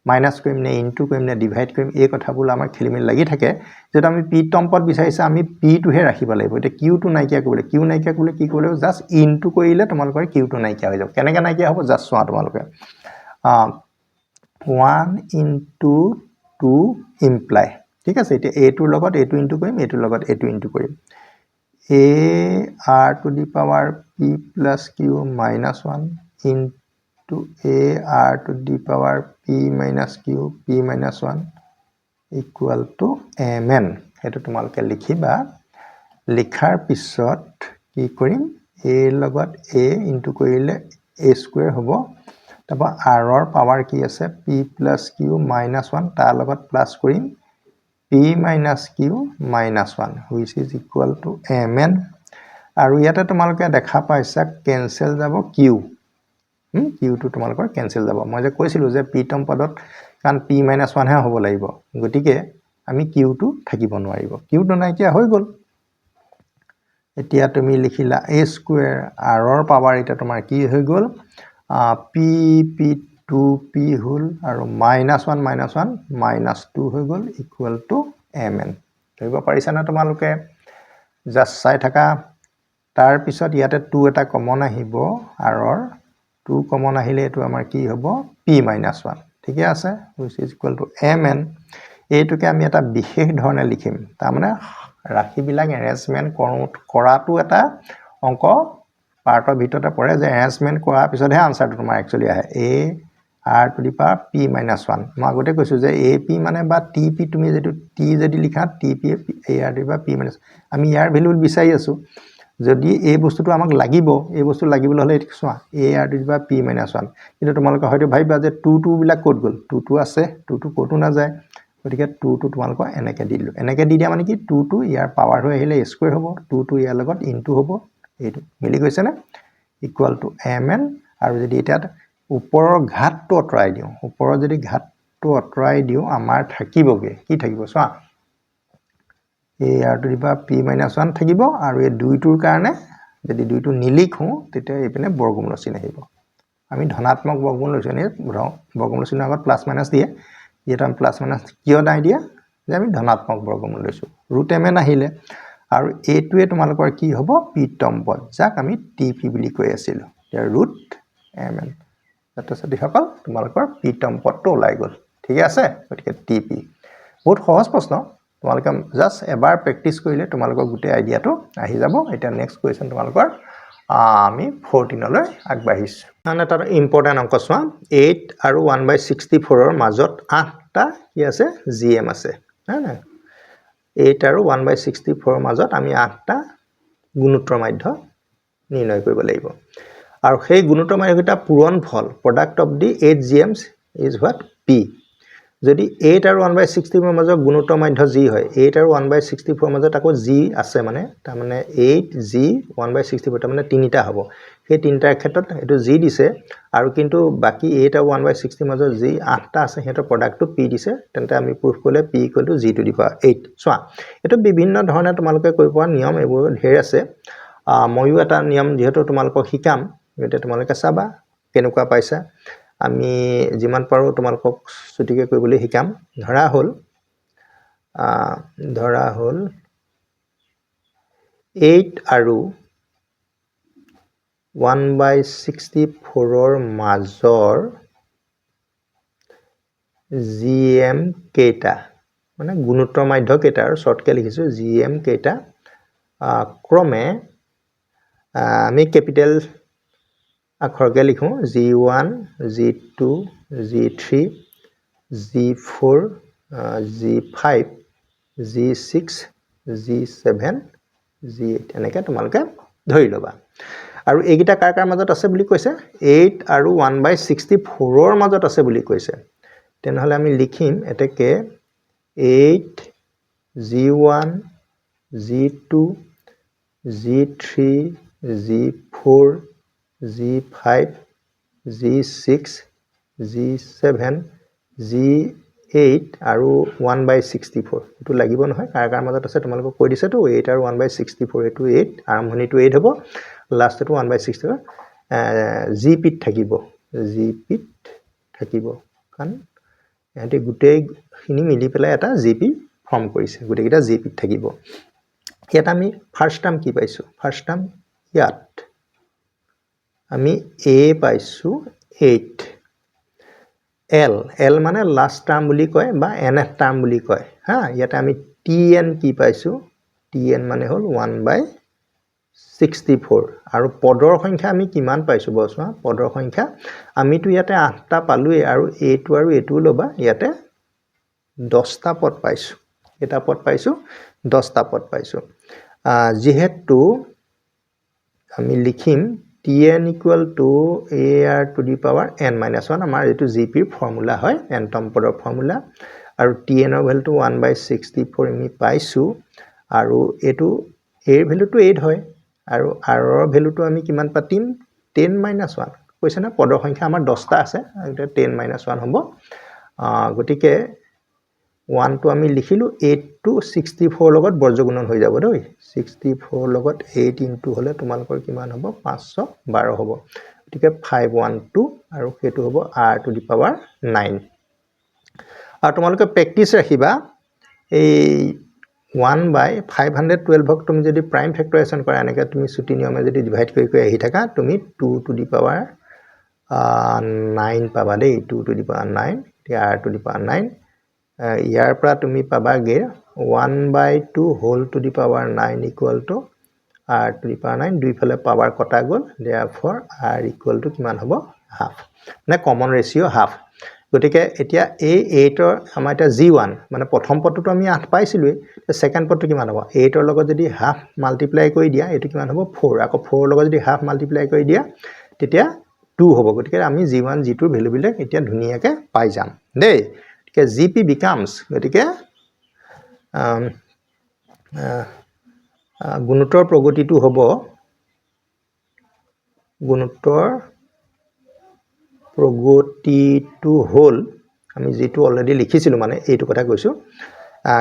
মাইনাস কৰিম নে ইনটু কৰিম নে ডিভাইড কৰিম এই কথাবোৰ আমাৰ খেলিমেলি লাগি থাকে যেটা আমি p তম পদ বিচাৰিছে আমি p টোহে ৰাখিব লাগিব এতিয়া q টো নাইকিয়া কৰিবলৈ q নাইকিয়া কৰিবলৈ কি কৰিব লাগিব জাস্ট ইনটু কৰিলে তোমালোকৰ q টো নাইকিয়া হৈ যাব কেনেকৈ নাইকিয়া হ'ব জাস্ট চোৱা তোমালোকে 1 into 2 imply ঠিক আছে এতিয়া a টোৰ লগত a টো ইনটু কৰিম a টোৰ লগত a টো ইনটু কৰিম ar⁴ p + q - 1 into ar⁴ p - q p - 1 equal to mn হেতু তোমালোকে লিখিবা লিখাৰ পিছত কি কৰিম a লগত a ইনটু কৰিলে a² হ'ব তাপা r ৰ পাৱাৰ কি আছে p + q - 1 তাৰ লগত প্লাস কৰিম p - q - 1 which is equal to mn আৰু ইয়াতে তোমালোকে দেখা পাইছা কেনসেল যাব q q টো তোমালোকৰ কেনসেল যাব মই যে কৈছিলো যে p তম পদত কাৰণ p - 1 হে হ'ব লাগিব গতিকে আমি q টো থাকিব নোৱাৰিব q টো নাইকিয়া হৈ গল এতিয়া তুমি লিখিলা a² r ৰ পাৱাৰ এটা তোমাৰ কি হৈ গল p2p হল আৰু -1 -1 হৈ গল ইকুৱেল টু mn ধৰিব পাৰিছা না তোমালোকে জাস্ট চাই থাকা তাৰ পিছত ইয়াতে 2 এটা কমন আহিব r ৰ 2 কমন আহিলে এটো আমাৰ কি হ'ব p - 1 ঠিক আছে which is equal to mn এইটোকে আমি এটা বিশেষ ধৰণে লিখিম তাৰ মানে ৰাশিবিলাক এৰেঞ্জমেন্ট কৰাটো এটা অংক পাৰ্টৰ ভিতৰতে পৰে যে এৰেঞ্জমেন্ট কৰাৰ পিছতহে আনসাৰটো তোমাৰ একচুয়ালি আহে a r to the power p minus 1 মই আগতে কৈছো যে ap মানে বা tp তুমি যেটো t যদি লিখা tp ar to the power p minus আমি ইয়াৰ ভ্যালু বিচাৰি আছো যদি এই বস্তুটো আমাক লাগিব এই বস্তু লাগিবলৈ হলে এটো চোৱা ar to the power p minus 1 কিন্তু তোমালোকে হয়তো ভাবিবা যে 2 বিলাক ক'ত গল 2 আছে 2 ক'তো না যায় গতিকে 2 তোমালোক এনেকে দিলো এনেকে দি দিয়া মানে কি 2 ইয়াৰ পাৱাৰ হৈ আহিলে স্কয়াৰ হ'ব 2 ইয়াৰ লগত ইনটু হ'ব এইটো মিলি গৈছে না ইকুয়াল টু mn আৰু যদি এটা ওপৰৰ ঘাতটো অতৰাই দিও ওপৰৰ যদি ঘাতটো অতৰাই দিও আমাৰ থাকিবগে কি থাকিব চোৱা ar to the power p minus 1 থাকিব আৰু এই 2টোৰ কাৰণে যদি 2টো নিলিখো তেতিয়া এইপিনে বৰ্গমূল চিন আহিব আমি ধনাত্মক বৰ্গমূল লৈছনে বৰ্গমূল চিনৰ আগত প্লাস মাইনাস দিয়ে এটা প্লাস মাইনাস কিয় নাই দিয়া যে আমি ধনাত্মক বৰ্গমূল লৈছো ৰুট mn আহিলে আৰু এটোৱে তোমালোকৰ কি হ'ব p টম পদ যাক আমি tp বুলি কৈ আছিল ইয়াৰ ৰুট mn ছাত্ৰ-ছাত্ৰী সকল তোমালোকৰ p টম পদটো ওলাই গল ঠিক আছে গতিকে tp বহুত সহজ প্ৰশ্ন তোমালোকে জাস্ট এবাৰ প্ৰেক্টিস কৰিলে তোমালোকৰ গুটে আইডিয়াটো আহি যাব এটা নেক্সট কোৱেশ্চন তোমালোকৰ আমি 14 লৈ আগবাঢ়িছো মানে তাৰ ইম্পৰ্টেন্ট অংক চোৱা 8 আৰু 1/64 ৰ মাজত 8টা কি আছে gm আছে না না 8 আৰু 1/64 ৰ মাজত আমি 8টা গুণোত্তৰ মাধ্য নিৰ্ণয় কৰিব লাগিব আৰু সেই গুণোত্তৰ মাধ্যটা পূৰণ ফল product of the 8 gms is what p যদি 8 আৰু 1/64 ৰ মাজত গুণোত্তৰ মাধ্য g হয় 8 আৰু 1/64 ৰ মাজত আকৌ g আছে মানে তাৰ মানে 8g 1/64 তাৰ মানে তিনিটা হ'ব সেই তিনিটাৰ ক্ষেত্ৰত এটো g দিছে আৰু কিন্তু বাকি 8 আৰু 1/60 ৰ মাজত g 8টা আছে হেতৰ প্ৰডাক্টটো p দিছে তেন্তে আমি প্ৰুফ কৰিলে p = g to the power 8 চোৱা এটো বিভিন্ন ধৰণে তোমালোকে কৈ পোৱা নিয়ম এবোৰ ঢেৰ আছে ময়ো এটা নিয়ম যেহেতু তোমালোকক শিকাম এটা তোমালোকে চাবা কেনেকুৱা পাইছা আমি যিমান পাৰো তোমালোকক ছুটিকে কৰিবলৈ শিকাম ধৰা হল 8 আৰু 1/64 ৰ মাজৰ gm কেইটা মানে গুণোত্তৰ মাধ্য কেইটা আৰু শৰ্টকে লিখিছো gm কেইটা ক্ৰমে আমি ক্যাপিটেল আখৰকে লিখো g1 g2 g3 g4 g5 g6 g7 g8 এনেকে তোমালোকে ধৰি লবা আৰু এইগিটা কাৰ কাৰ মাজত আছে বুলি কৈছে 8 আৰু 1/64 ৰ মাজত আছে বুলি কৈছে তেনেহলে আমি লিখিম এতেকে 8 g1 g2 g3 g4 g5 g6 g7 g8 আৰু 1/64 এটো লাগিব নহয় কাৰ কাৰ মাজত আছে তোমালোকক কৈ দিছে তো 8 আৰু 1/64 এটো 8 আৰম্ভণিটো 8 হ'ব লাষ্টটো 1/64 gp থাকিব কাৰণ এতে গুটেই খিনি মিলি পেলাই এটা gp ফৰ্ম কৰিছে গুটেকিটা gp থাকিব ইয়াত আমি ফাৰ্স্ট টাৰ্ম কি পাইছো ফাৰ্স্ট টার্ম ইয়াত আমি a পাইছো 8 l মানে লাষ্ট টার্ম বুলি কয় বা nth টার্ম বুলি কয় হা ইয়াতে আমি tn কি পাইছো tn মানে হল 1/64 আৰু পদৰ সংখ্যা আমি কিমান পাইছো বসৱা পদৰ সংখ্যা আমিটো ইয়াতে 8টা পালোই আৰু a2 আৰু a2 লবা ইয়াতে 10টা পদ পাইছো এটা পদ পাইছো 10টা পদ পাইছো যেহেতু আমি লিখিম tn equal to ar to the power n minus 1 আমাৰ এটো gp ফৰ্মুলা হয় n তম পদৰ ফৰ্মুলা আৰু tn ৰ ভ্যালুটো 1/64 আমি পাইছো আৰু এটো a ভ্যালুটো 8 হয় আৰু r ৰ ভ্যালুটো আমি কিমান পাতিম 10 minus 1 কৈছে না পদৰ সংখ্যা আমাৰ 10টা আছে এটা 10 minus 1 হ'ব গটিকে 1 টো আমি লিখিলো 8 to 64 লগত বৰ্জগুণন হৈ যাব দই 64 লগত 8 ইনটু হলে তোমালোকৰ কিমান হ'ব 512 হ'ব গটিকে 512 আৰু হেতু হ'ব r to the power 9 আৰু তোমালোকে প্ৰেক্টিস ৰাখিবা এই 1/512 ক তুমি যদি প্ৰাইম ফেক্টৰাইজেশন কৰা এনেকা তুমি ছুটি নিয়মে যদি ডিভাইড কৰি আহি থাকা তুমি 2 to the power 9 পাবা দেই 2 to the power 9 r to the power 9 ইয়াৰ পৰা তুমি পাবাগে 1/2 whole to the power 9 equal to r to the power 9 দুই ফালে পাৱাৰ কটা গল therefore r equal to কিমান হ'ব হাফ মানে কমন ৰেচিঅ' হাফ গতিকে এতিয়া এই 8ৰ আমাৰ এটা g1 মানে প্ৰথম পদটো আমি 8 পাইছিলোই সেকেন্ড পদটো কিমান হ'ব 8ৰ লগত যদি হাফ মাল্টিপ্লাই কৰি দিয়া এটো কিমান হ'ব 4 আকৌ 4ৰ লগত যদি হাফ মাল্টিপ্লাই কৰি দিয়া তেতিয়া 2 হ'ব গতিকে আমি g1 g2 ভ্যালু বিলাক এতিয়া ধুনিয়াকে পাই যাম দেই গতিকে gp becomes গতিকে গুণোত্তৰ প্ৰগতিটো হ'ব গুণোত্তৰ প্ৰগতিটো হ'ল আমি যেটো অলৰেডি লিখিছিলো মানে এইটো কথা কৈছো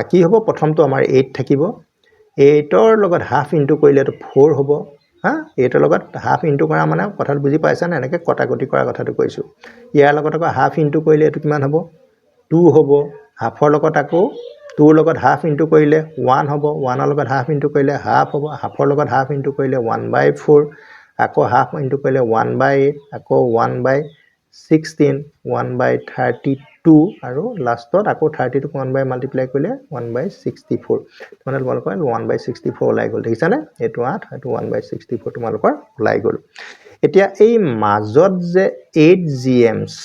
কি হ'ব প্ৰথমটো আমাৰ 8 থাকিব 8ৰ লগত হাফ ইনটু কৰিলে তো 4 হ'ব হা 8ৰ লগত হাফ ইনটু কৰা মানে কথাটো বুজি পাইছা না এনেকে কটাকটি কৰা কথাটো কৈছো ইয়াৰ লগত আকৌ হাফ ইনটু কৰিলে এটো কিমান হ'ব 2 হ'ব হাফৰ লগত আকৌ 2ৰ লগত হাফ ইনটু কৰিলে 1 হ'ব 1ৰ লগত হাফ ইনটু কৰিলে হাফ হ'ব হাফৰ লগত হাফ ইনটু কৰিলে 1/4 আকৌ হাফ ইনটু কৰিলে 1/8 আকৌ 1/16 1/32 আৰু লাষ্টত আকৌ 32 ক 1 বাই মাল্টিপ্লাই কৰিলে 1/64 মানে তোমালোকৰ 1/64 ওলাই গ'ল দেখিছানে এটো 8 এটো 1/64 তোমালোকৰ ওলাই গ'ল এতিয়া এই মাজত যে 8 gms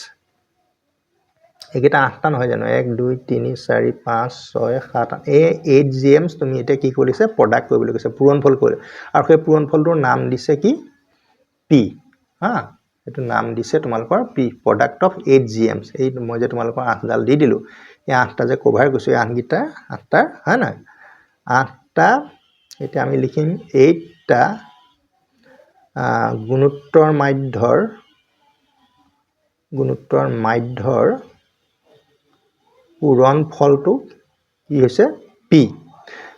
একেটা 8টা নহয় জানো 1 2 3 4 5 6 7 এই 8 gms তুমি এটা কি কৰিছে প্ৰডাক্ট কৰিবলৈ কৈছে পূৰণফল কৰি আৰু সেই পূৰণফলটোৰ নাম দিছে কি p হা এটো নাম দিছে তোমালোকৰ p প্ৰডাক্ট অফ 8 gms এই মই যে তোমালোকৰ 8 ডাল দি দিলো এই 8টা যে কভাৰ কৰিছো এই 8 গিটা 8টা হয় না 8টা এটা আমি লিখিম 8টা গুণোত্তৰ মাধ্যৰ পূৰণফলটো কি হৈছে p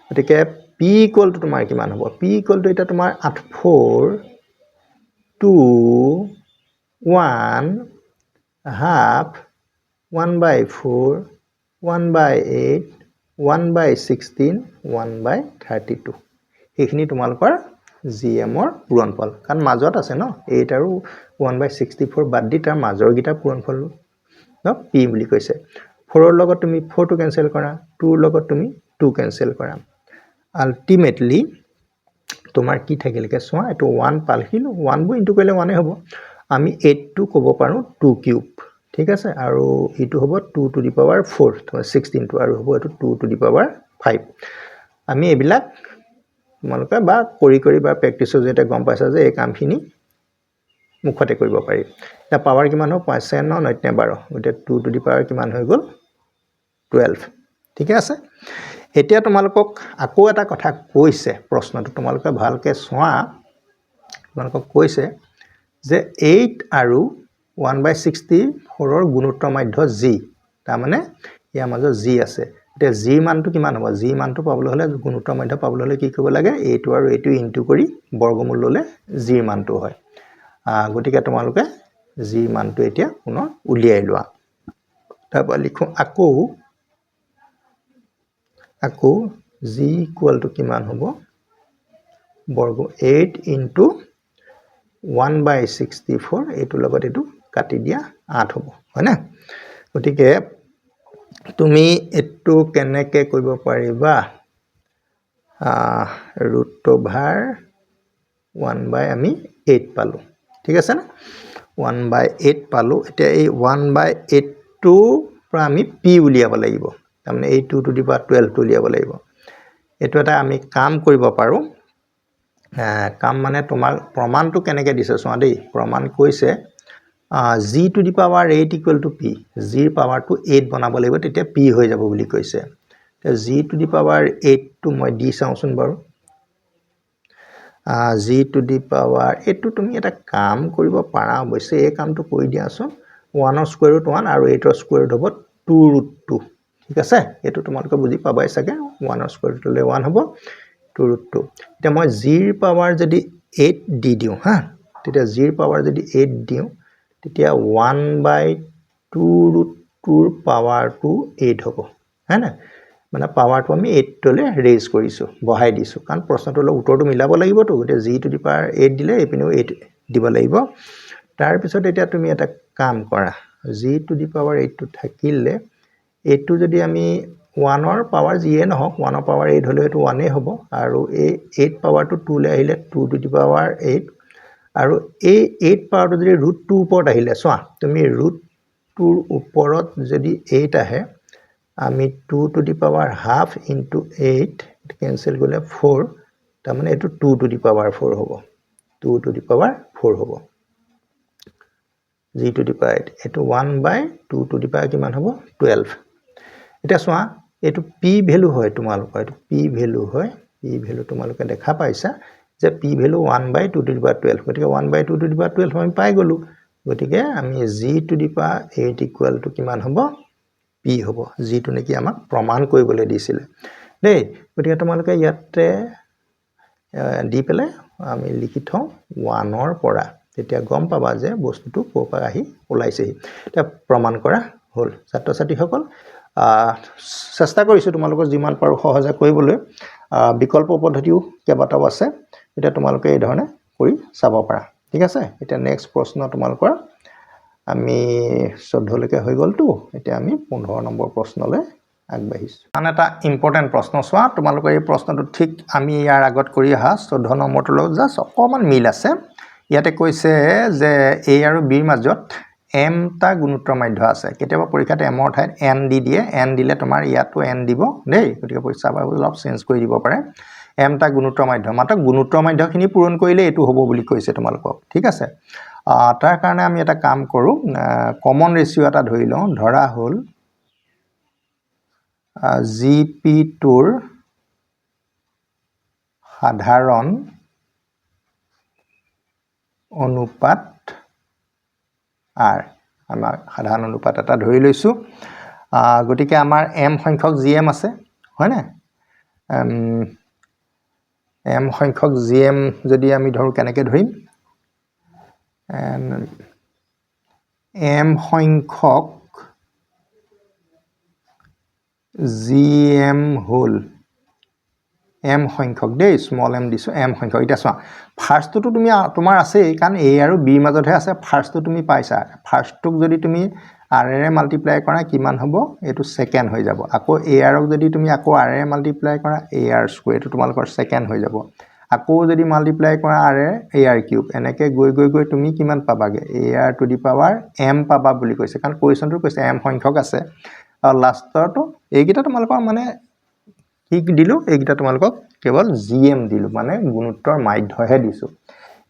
গতিকে p ইকুৱেল টু তোমাৰ কিমান হ'ব p ইকুৱেল টু এটা তোমাৰ 84 2 1 half 1/4 1/8 1/16 1/32 এইখিনি তোমালোকৰ gm ৰ পূৰণফল কাৰণ মাজত আছে ন 8 আৰু 1/64 বাদ দি তাৰ মাজৰ গিটা পূৰণফল ন p বুলি কৈছে 4 ৰ লগত তুমি 4 টো কেনসেল কৰা 2 ৰ লগত তুমি 2 কেনসেল কৰা আলটিমেটলি তোমাৰ কি থাকিলকে সোৱা এটো 1 পালহিল 1 বো ইনটু কৰিলে 1 হ'ব আমি 8 টো ক'ব পাৰো 2 কিউব ঠিক আছে আৰু ইটো হ'ব 2 টু দি পাৱাৰ 4 তোমাৰ 16 টো আৰু হ'ব এটো 2 টু দি পাৱাৰ 5 আমি এবিলাক তোমালোকে বা কৰি বা প্ৰেক্টিছৰ যেটা গম পাইছা যে এই কামখিনি মুখতে কৰিব পাৰি এটা পাৱাৰ কিমান হ'ব 5 9 9 12 গতে 2 টু দি পাৱাৰ কিমান হৈ গ'ল 12 ঠিক আছে এতিয়া তোমালোকক আকৌ এটা কথা কৈছে প্ৰশ্নটো তোমালোকে ভালকে সোৱা তোমালোকক কৈছে যে 8 আৰু 1/64 ৰ গুণোত্তৰ মাধ্য g তাৰ মানে ইয়াৰ মাজত g আছে এতিয়া g মানটো কিমান হ'ব g মানটো পাবলৈ হলে গুণোত্তৰ মাধ্য পাবলৈ হলে কি কৰিব লাগে 8 আৰু 8 ইনটু কৰি বৰ্গমূল ললে g মানটো হয় গতিকে তোমালোকে g মানটো এতিয়া পুনৰ উলিয়াই লোৱা তাৰপৰা লিখো আকৌ g ইকুৱেল টু কিমান হ'ব বৰ্গ 8 ইনটু 1/64 এটো লগত এটো কাটি দিয়া 8 হ'ব হয় না গতিকে তুমি এটো কেনেকে কৰিব পাৰিবা √1 আমি 8 পালো ঠিক আছে না 1/8 পালো এতিয়া এই 1/8 টো পৰা আমি p উলিয়াব লাগিব তাৰমানে এই 2 টু দি পাৱাৰ 12 টো উলিয়াব লাগিব এটো এটা আমি কাম কৰিব পাৰো কাম মানে তোমাৰ প্ৰমাণটো কেনেকে দিছে সোৱা দেই প্ৰমাণ কৈছে g two the power 8 equal to p g ৰ পাৱাৰটো 8 বনাব লাগিব তেতিয়া p হৈ যাব বুলি কৈছে g টু দি পাৱাৰ 8 টো মই দি চাওচোন বাৰু g টু দি পাৱাৰ এটো তুমি এটা কাম কৰিব পাৰা অৱশ্যে এই কামটো কৰি দিয়াছো 1 ৰ স্কয়াৰ ৰুট 1 আৰু 8 ৰ স্কয়াৰ ৰুট হ'ব 2√2 ঠিক আছে এটো তোমালোকে বুজি পাবাই সাকে 1 ৰ স্কয়াৰ ৰুট হলে 1 হ'ব 2√2 এতিয়া মই g ৰ পাৱাৰ যদি 8 দি দিও হা তেতিয়া g ৰ পাৱাৰ যদি 8 দিও তেতিয়া 1/2√2 ৰ পাৱাৰটো 8 হ'ব है না মানে পাৱাৰটো আমি 8 তলে ৰেজ কৰিছো বহাই দিছো কাৰণ প্ৰশ্নটোৰ উত্তৰটো মিলাব লাগিব তো গতে g টু দি পাৱাৰ 8 দিলে এপিনেও 8 দিব লাগিব তাৰ পিছত এতিয়া তুমি এটা কাম কৰা g টু দি পাৱাৰ 8 টো থাকিলে এটো যদি আমি 1 ৰ পাৱাৰ যিয়ে নহওক 1 ৰ পাৱাৰ 8 হলে এটো 1 এ হ'ব আৰু এই 8 পাৱাৰটো 2 লে আহিলে 2 টু দি পাৱাৰ 8 আৰু এই 8 পাৱাৰটো যদি √2 ওপৰত আহিলে চোৱা তুমি √2 ওপৰত যদি 8 আহে আমি 2 two the power half into 8 cancel গলে 4 তাৰ মানে এটো 2 টু দি পাৱাৰ 4 হ'ব 2 টু দি পাৱাৰ 4 হ'ব g টু দি পাৱাৰ 8 এটো 1/2 টু দি পাৱাৰ কিমান হ'ব 12 এটা চোৱা এটো p ভ্যালু হয় তোমালোকৰ এটো p ভ্যালু হয় p ভ্যালু তোমালোকে দেখা পাইছা যে p value 1/2 two the power 12 গতিকে 1/2 টু দি পাৱাৰ 12 আমি পাই গলো গতিকে আমি g two the power 8 equal to কিমান হ'ব p হ'ব g টু নেকি আমাক প্ৰমাণ কৰিবলৈ দিছিল দেই গতিকে তোমালোকে ইয়াতে দি পেলে আমি লিখি থওঁ 1 ৰ পৰা তেতিয়া গম পাবা যে বস্তুটো কোপা আহি ওলাইছেহি এটা প্ৰমাণ কৰা হল ছাত্ৰ ছাত্ৰীসকল চেষ্টা কৰিছো তোমালোকৰ যিমান পাৰো সহজে কৰিবলৈ বিকল্প পদ্ধতিও কেবাটাও আছে এটা তোমালোকে এই ধৰণে কৰি চাব পাৰা ঠিক আছে এটা নেক্সট প্ৰশ্ন তোমালোকৰ আমি 14 লৈকে হৈ গলটো এতিয়া আমি 15 নম্বৰ প্ৰশ্নলৈ আগবাঢ়িছো আন এটা ইম্পৰ্টেন্ট প্ৰশ্ন চোৱা তোমালোকৰ এই প্ৰশ্নটো ঠিক আমি ইয়াৰ আগত কৰি আহা 14 নম্বৰটো লগ জাস্ট অকমান মিল আছে ইয়াতে কৈছে যে a আৰু b ৰ মাজত m টা গুণোত্তৰ মাধ্য আছে কেতিয়াবা পৰীক্ষাত m ৰ ঠাইত n দি দিয়ে n দিলে তোমাৰ ইয়াতো n দিব দেই গতিকে পৰীক্ষা অলপ চেঞ্জ কৰি দিব পাৰে m টা গুণোত্তৰ মাধ্য মাত্ৰ গুণোত্তৰ মাধ্যখিনি পূৰণ কৰিলে এটো হ'ব বুলি কৈছে তোমালোকক ঠিক আছে তাৰ কাৰণে আমি এটা কাম কৰো কমন ৰেশিও এটা ধৰি লওঁ ধৰা হল gp2 ৰ সাধাৰণ অনুপাত r আমাৰ সাধাৰণ অনুপাত এটা ধৰি লৈছো গতিকে আমাৰ m সংখ্যক gm আছে হয় না m সংখ্যক gm যদি আমি ধৰো কেনেকৈ ধৰিম m সংখ্যক gm হল m সংখ্যক দেই স্মল m দিছো m সংখ্যক এটা চোৱা ফাৰ্ষ্টটো তুমি তোমাৰ আছে কাৰণ a আৰু b মাজতহে আছে ফাৰ্ষ্টটো তুমি পাইছা ফাৰ্ষ্টটোক যদি তুমি r ৰে মাল্টিপ্লাই কৰা কিমান হ'ব এটো সেকেন্ড হৈ যাব আকৌ a r ক যদি তুমি আকৌ r ৰে মাল্টিপ্লাই কৰা a r স্কয়াৰ এটো তোমালোকৰ সেকেন্ড হৈ যাব আকৌ যদি মাল্টিপ্লাই কৰা r ৰে a r কিউব এনেকৈ গৈ তুমি কিমান পাবাগে a r two the power m পাবা বুলি কৈছে কাৰণ কোৱেশ্যনটো কৈছে m সংখ্যক আছে আৰু লাষ্টটো এইকিটা তোমালোকৰ মানে কি দিলো এইকিটা তোমালোকক কেৱল gm দিলো মানে গুণোত্তৰ মাধ্যহে দিছো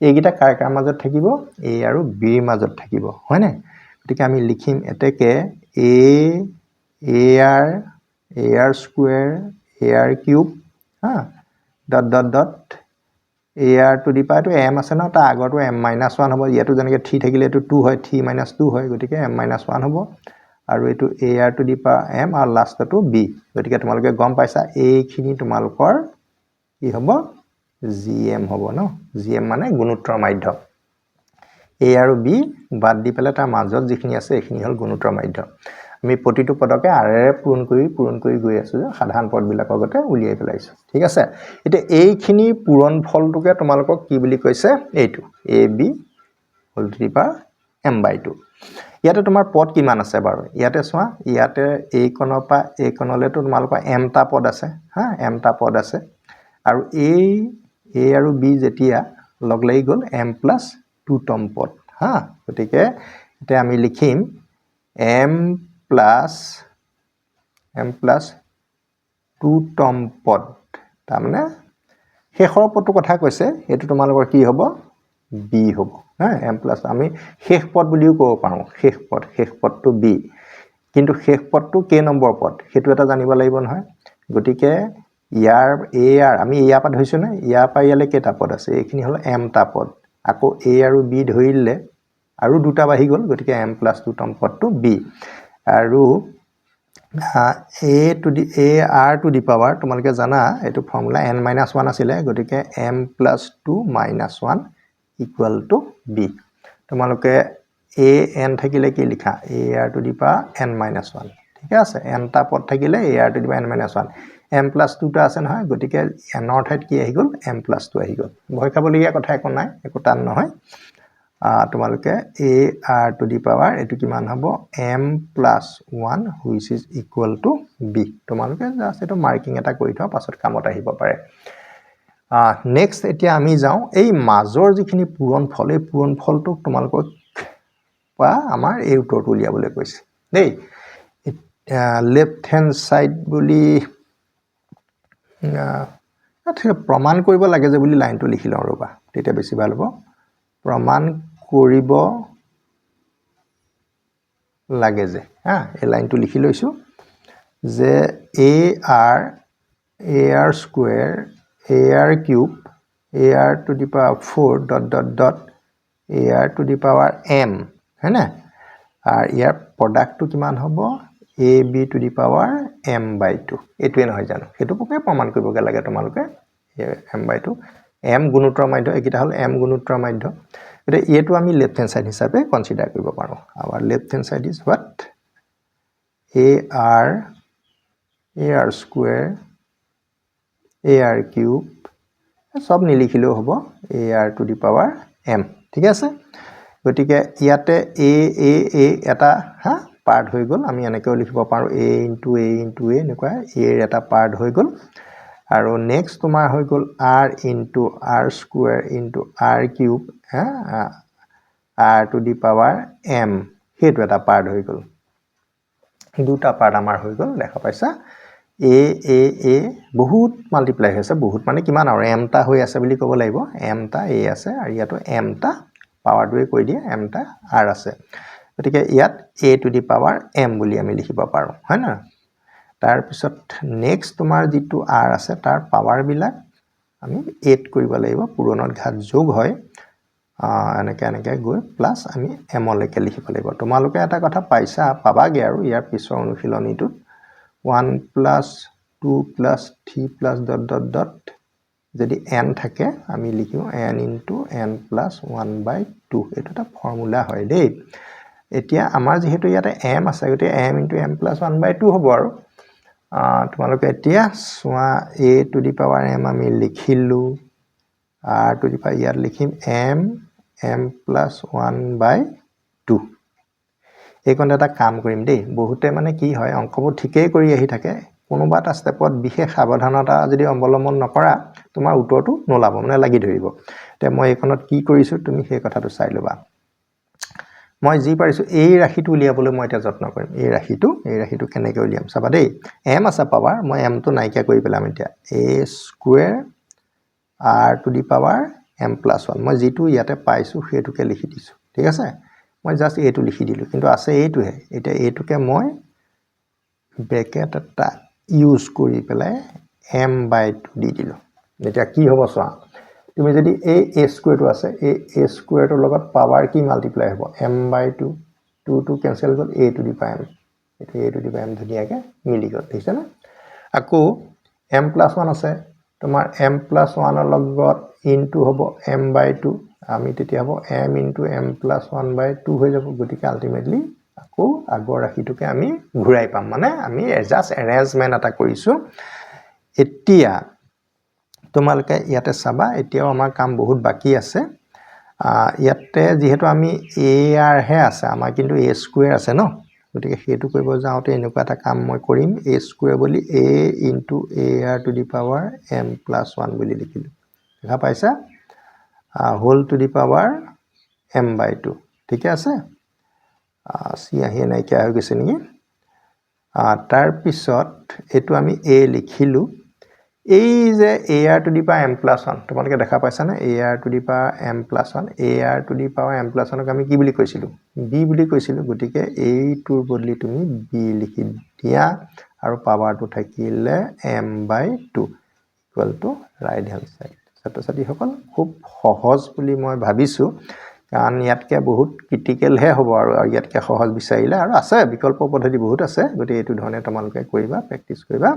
এইকিটা কাৰ মাজত থাকিব a আৰু b ৰ মাজত থাকিব হয় না গতিকে আমি লিখিম এতেকে ar স্কয়াৰ ar কিউব হা dot ar two the power m আছে না তা আগৰটো m - 1 হ'ব ইয়াটো যেনেকৈ 3 থাকিলে এটো 2 হয় 3 - 2 হয় গতিকে m - 1 হ'ব আৰু এটো ar two the power m আৰু লাষ্টটো b গতিকে তোমালোকে গম পাইছা এইখিনি তোমালোকৰ কি হ'ব gm হ'ব ন gm মানে গুণোত্তৰ মাধ্য a আৰু b বাদ দি পেলে তাৰ মাজত যিখিনি আছে এইখিনি হল গুণোত্তৰ মাধ্য আমি প্ৰতিটো পদকে r ৰে পূৰণ কৰি গৈ আছো যে সাধাৰণ পদবিলাকৰ গতে উলিয়াই পেলাইছো ঠিক আছে এতিয়া এইখিনি পূৰণ ফলটোকে তোমালোকক কি বুলি কৈছে এইটো ab whole to the power m/2 ইয়াতে তোমাৰ পদ কিমান আছে বাৰু ইয়াতে চোৱা ইয়াতে এই কোণৰ পৰা এই কোণলৈটো তোমালোকৰ m টা পদ আছে হা m টা পদ আছে আৰু এই a আৰু b যেতিয়া লগ লাগি গল m+2 তম পদ হা গতিকে এতিয়া আমি লিখিম m+2 তম পদ তাৰমানে শেষৰ পদটো কথা কৈছে এটো তোমালোকৰ কি হ'ব b হ'ব হা m+ আমি শেষ পদ বুলিও ক'ব পাৰো শেষ পদটো b কিন্তু শেষ পদটো কে নম্বৰ পদ হেতু এটা জানিব লাগিব নহয় গতিকে ইয়াৰ ar আমি ইয়াৰ পৰা ধৰিছো না ইয়াৰ পৰা ইয়ালে কেটা পদ আছে এইখিনি হল m টা পদ আকৌ a আৰু b ধৰিলে আৰু দুটা বাহি গল গতিকে m+2 তম পদটো b আৰু ar টু দি পাৱাৰ তোমালোকে জানা এটো ফৰ্মুলা n-1 আছিলে গতিকে m+2 - 1 ইকুৱেল টু b তোমালোকে an থাকিলে কি লিখা ar two the power n-1 ঠিক আছে n টা পদ থাকিলে ar two the power n-1 m+2 টা আছে নহয় গতিকে n ৰ ঠাইত কি আহি গল m+2 আহি গল ভয় খাবলগীয়া কথা একো নাই একো টান নহয় তোমালোকে ar টু দি পাৱাৰ এটো কিমান হ'ব m+1 which is equal to b তোমালোকে জাস্ট এটো মাৰ্কিং এটা কৰি থোৱা পাছত কামত আহিব পাৰে নেক্সট এতিয়া আমি যাওঁ এই মাজৰ যিখিনি পূৰণফল এই পূৰণফলটোক তোমালোকক পৰা আমাৰ এই উত্তৰটো উলিয়াবলৈ কৈছে দেই লেফট হেণ্ড সাইড বুলি প্ৰমাণ কৰিব লাগে যে বুলি লাইনটো লিখি লওঁ ৰবা তেতিয়া বেছি ভাল হ'ব প্ৰমাণ কৰিব লাগে যে এই লাইনটো লিখি লৈছো যে ar square ar cube ar to the power 4 dot dot dot ar to the power m है ना আর ইয়াৰ প্ৰডাক্টটো কিমান হ'ব ab to the power m/2 এটোৱে নহয় জানো হেতু পকে প্ৰমাণ কৰিবগে লাগে তোমালোকে m/2 m গুণোত্তৰ মাধ্য একিটা হল m গুণোত্তৰ মাধ্য এটা এটো আমি লেফট হ্যান্ড সাইড হিচাপে কনসিডাৰ কৰিব পাৰো our left hand side is what ar square ar cube সব নিলিখিলেও হ'ব ar to the power m ঠিক আছে গতিকে ইয়াতে a এটা পাৰ্ট হৈ গল আমি এনেকৈ লিখিব পাৰো a into a এনেকুৱা a এৰ এটা পাৰ্ট হৈ গল আৰু নেক্সট তোমাৰ হৈ গল r into r square into r cube r to the power m হেতু এটা পাৰ্ট হৈ গল দুটা পাৰ্ট আমাৰ হৈ গল দেখা পাইছা a বহুত মাল্টিপ্লাই হৈছে বহুত মানে কিমান আৰু m টা হৈ আছে বুলি ক'ব লাগিব m টা a আছে আৰু ইয়াতো m টা পাৱাৰ দুই কৈ দিয়ে m টা r আছে গতিকে ইয়াত a to the power m বুলি আমি লিখিব পাৰো হয় না তাৰ পিছত নেক্সট তোমাৰ যেটো r আছে তাৰ পাৱাৰ বিলাক আমি 8 কৰিব লাগিব পূৰণত ঘাত যোগ হয় এনেকে গৈ প্লাস আমি m লৈকে লিখিব লাগিব তোমালোকে এটা কথা পাইছা পাবাগে আৰু ইয়াৰ পিছৰ অনুশীলনীটোত 1 plus 2 plus 3 plus dot dot dot যদি n থাকে আমি লিখো n into n plus 1/2 এটা এটা ফৰ্মুলা হয় দেই এতিয়া আমাৰ যেহেতু ইয়াতে m আছে গতে m into m plus 1/2 হ'ব আৰু তোমালোকে এতিয়া সোয়া a to the power m আমি লিখিলো r to the power ইয়াত লিখিম m plus 1/2 এইকন এটা কাম কৰিম দেই বহুতে মানে কি হয় অংকবোৰ ঠিকই কৰি আহি থাকে কোনোবা এটা ষ্টেপত বিশেষ সাৱধানতা যদি অৱলম্বন নকৰা তোমাৰ উত্তৰটো নলাব মানে লাগি ধৰিব তে মই এইখনত কি কৰিছো তুমি সেই কথাটো চাই লবা মই যি পাৰিছো এই ৰাশিটো উলিয়াবলৈ মই এটা যত্ন কৰিম এই ৰাশিটো কেনেকৈ উলিয়াম চাবা দেই m আছে পাৱাৰ মই m টো নাইকিয়া কৰি পেলাম এতিয়া a square r to the power m plus 1 মই যেটো ইয়াতে পাইছো হেতুকে লিখি দিছো ঠিক আছে মই জাস্ট এটো লিখি দিলো কিন্তু আছে এইটোহে এটা এটোকে মই ব্ৰেকেট এটা ইউজ কৰি পেলাই m/2 দি দিলো এটা কি হ'ব চোৱা তুমি যদি a square টো আছে a square টোৰ লগত পাৱাৰ কি মাল্টিপ্লাই হ'ব m/2 2 to cancel goal a to the power m এটা a to the power m ধুনিয়াকে মিলি গল ঠিক আছে না আকৌ m plus 1 আছে তোমাৰ m plus 1 ৰ লগত ইনটু হ'ব m/2 আমি তেতিয়া হ'ব m into m plus 1/2 হৈ যাব গতিকে আলটিমেটলি আকৌ আগৰ ৰাশিটোকে আমি ঘূৰাই পাম মানে আমি জাস্ট এৰেঞ্জমেন্ট এটা কৰিছো এতিয়া তোমালকে ইয়াতে চাবা এতিয়াও আমাৰ কাম বহুত বাকি আছে ইয়াতে যেহেতু আমি ar হে আছে আমাৰ কিন্তু a স্কয়াৰ আছে ন গতিকে হেতু কৰিব যাওতে এনেকুৱা এটা কাম মই কৰিম a স্কয়াৰ বুলি a into ar to the power m plus 1 বুলি লিখিলো দেখা পাইছা whole to the power m/2 ঠিক আছে সি আহি নাই কি হৈ গৈছে নি তাৰ পিছত এটো আমি a লিখিলো এই যে ar to the power m plus 1 তোমালোকে দেখা পাইছা না ar to the power m plus 1 ar to the power m plus 1 ক আমি কি বুলি কৈছিলো b বুলি কৈছিলো গটিকে এই টুৰ বদলি তুমি b লিখি দিয়া আৰু পাৱাৰটো থাকিলে m/2 equal to right hand side ছাত্ৰ-ছাত্ৰী সকল খুব সহজ বুলি মই ভাবিছো কাৰণ ইয়াতকে বহুত ক্ৰিটিকেল হে হ'ব আৰু ইয়াতকে সহজ বিচাৰিলে আৰু আছে বিকল্প পদ্ধতি বহুত আছে গতি এটো ধৰণে তোমালোকে কৰিবা প্ৰেক্টিস কৰিবা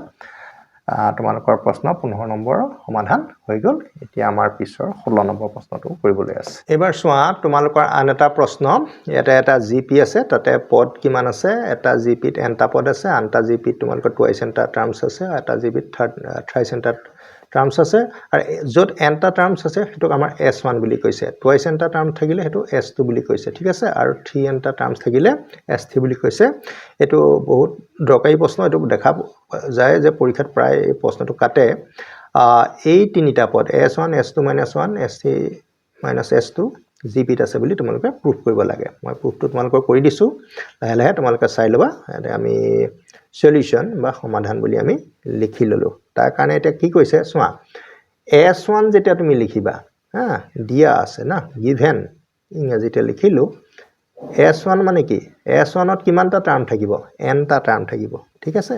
তোমালোকৰ প্ৰশ্ন 15 নম্বৰ সমাধান হৈ গল এতিয়া আমাৰ পিছৰ 16 নম্বৰ প্ৰশ্নটো কৰিবলৈ আছে এবাৰ চোৱা তোমালোকৰ আন এটা প্ৰশ্ন এটা জিপি আছে তাতে পদ কিমান আছে এটা জিপিত এনটা পদ আছে আনটা জিপিত তোমালোকৰ টুৱাইস এনটা টাৰ্মছ আছে এটা জিপিত থ্ৰাইস এনটা টাৰ্মছ আছে আৰু যত এনটা টাৰ্মছ আছে হেতু আমাৰ s1 বুলি কৈছে টুৱাইস এনটা টাৰ্ম থাকিলে হেতু s2 বুলি কৈছে ঠিক আছে আৰু 3 এনটা টাৰ্মছ থাকিলে s3 বুলি কৈছে এটো বহুত দৰকাৰী প্ৰশ্ন এটো দেখা যায় যে পৰীক্ষাত প্ৰায় এই প্ৰশ্নটো কাটে এই তিনিটা পদ s1 s2 -1 s3 -s2 জিপিত আছে বুলি তোমালোকে প্ৰুফ কৰিব লাগে মই প্ৰুফটো তোমালোকক কৰি দিছো লাহে লাহে তোমালোকে চাই লবা এটা আমি সলিউশন বা সমাধান বুলি আমি লিখি ললো তাৰ কাৰণে এটা কি কৈছে চোৱা s1 যেতিয়া তুমি লিখিবা হা দিয়া আছে না given ইংৰাজীতে লিখিলো s1 মানে কি s1 ত কিমানটা টাৰ্ম থাকিব n টা টাৰ্ম থাকিব ঠিক আছে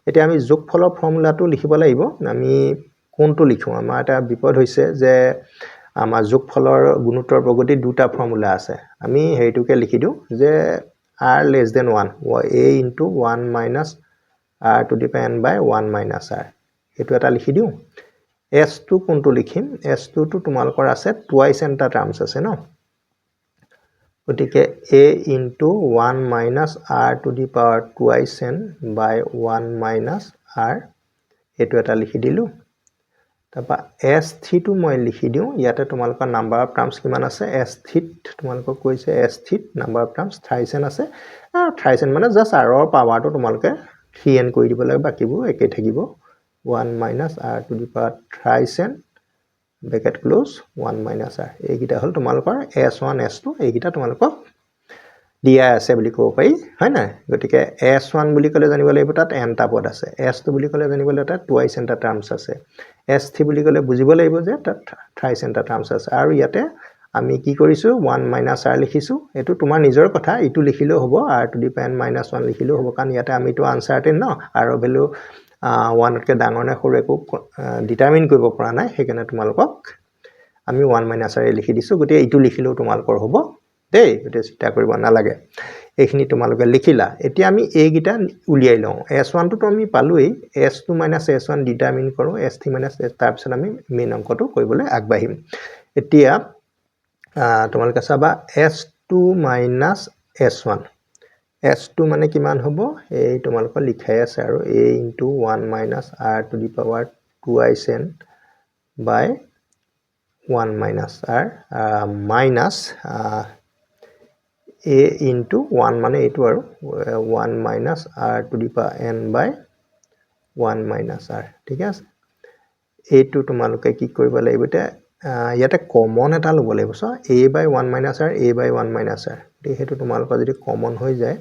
এতিয়া আমি যোগফলৰ ফৰ্মুলাটো লিখিব লাগিব আমি কোনটো লিখো আমাৰ এটা বিপদ হৈছে যে আমাৰ যোগফলৰ গুণোত্তৰ প্ৰগতি দুটা ফৰ্মুলা আছে আমি হেইটোকে লিখি দিও যে r less than 1 a into 1 minus r to the power n by 1 minus r এটো এটা লিখি দিও s2 কোনটো লিখিম s2 টো তোমালোকৰ আছে twice n টা টাৰ্মছ আছে ন গতিকে a into 1 minus r to the power twice n by 1 minus r এটো এটা লিখি দিলো তাপা s3 টো মই লিখি দিও ইয়াতে তোমালোকৰ নাম্বাৰ অফ টাৰ্মছ কিমান আছে s3 তোমালোকক কৈছে s3 number of terms thrice n আছে thrice n মানে জাস্ট r ৰ পাৱাৰটো তোমালোকে 3n কৰি দিব লাগে বাকিবোৰ একে থাকিব 1 minus r to the power thrice n bracket close 1 minus r এইগিটা হল তোমালোকৰ s1 s2 এইগিটা তোমালোকক দিয়া আছে বুলি কব পাই হয় না গতিকে s1 বুলি কলে জানিব লাগিব তাত n টা পদ আছে s2 বুলি কলে জানিব লাগিব তাত twice n টা টাৰ্মছ আছে s3 বুলি কলে বুজিব লাগিব যে তাত thrice n টা টাৰ্মছ আছে আৰু ইয়াতে আমি কি কৰিছো 1 minus r লিখিছো এটো তোমাৰ নিজৰ কথা ইটো লিখিলেও হ'ব r to the power n minus 1 লিখিলেও হ'ব কাৰণ ইয়াতে আমি তো আনসাৰ্টেন ন r ৰ ভ্যালু 1 কে ডাঙৰ নে সৰু একো ডিটাৰমাইন কৰিব পৰা নাই হেকাৰণে তোমালোকক আমি 1 minus r লিখি দিছো গতে ইটো লিখিলেও তোমালোকৰ হ'ব দেই গতে চিন্তা কৰিব নালাগে এইখিনি তোমালোকে লিখিলা এতিয়া আমি এই গিটা উলিয়াই লওঁ s1 টো আমি পালোই s2 s1 ডিটাৰমাইন কৰো s3 s তাৰ পিছত আমি মেইন অংকটো কৰিবলৈ আগবাঢ়িম এতিয়া তোমালোকে চাবা s2 s1 s2 মানে কিমান হ'ব এই তোমালোকৰ লিখাই আছে আৰু a into 1 minus r to the power twice n by 1 minus r minus a into 1 মানে এটো আৰু 1 minus r to the power n by 1 minus r ঠিক আছে এইটো তোমালোকে কি কৰিব লাগিব এটা ইয়াতে কমন এটা লব লাগিব so a by 1 minus r a by 1 minus r হেতু তোমালোকৰ যদি কমন হৈ যায়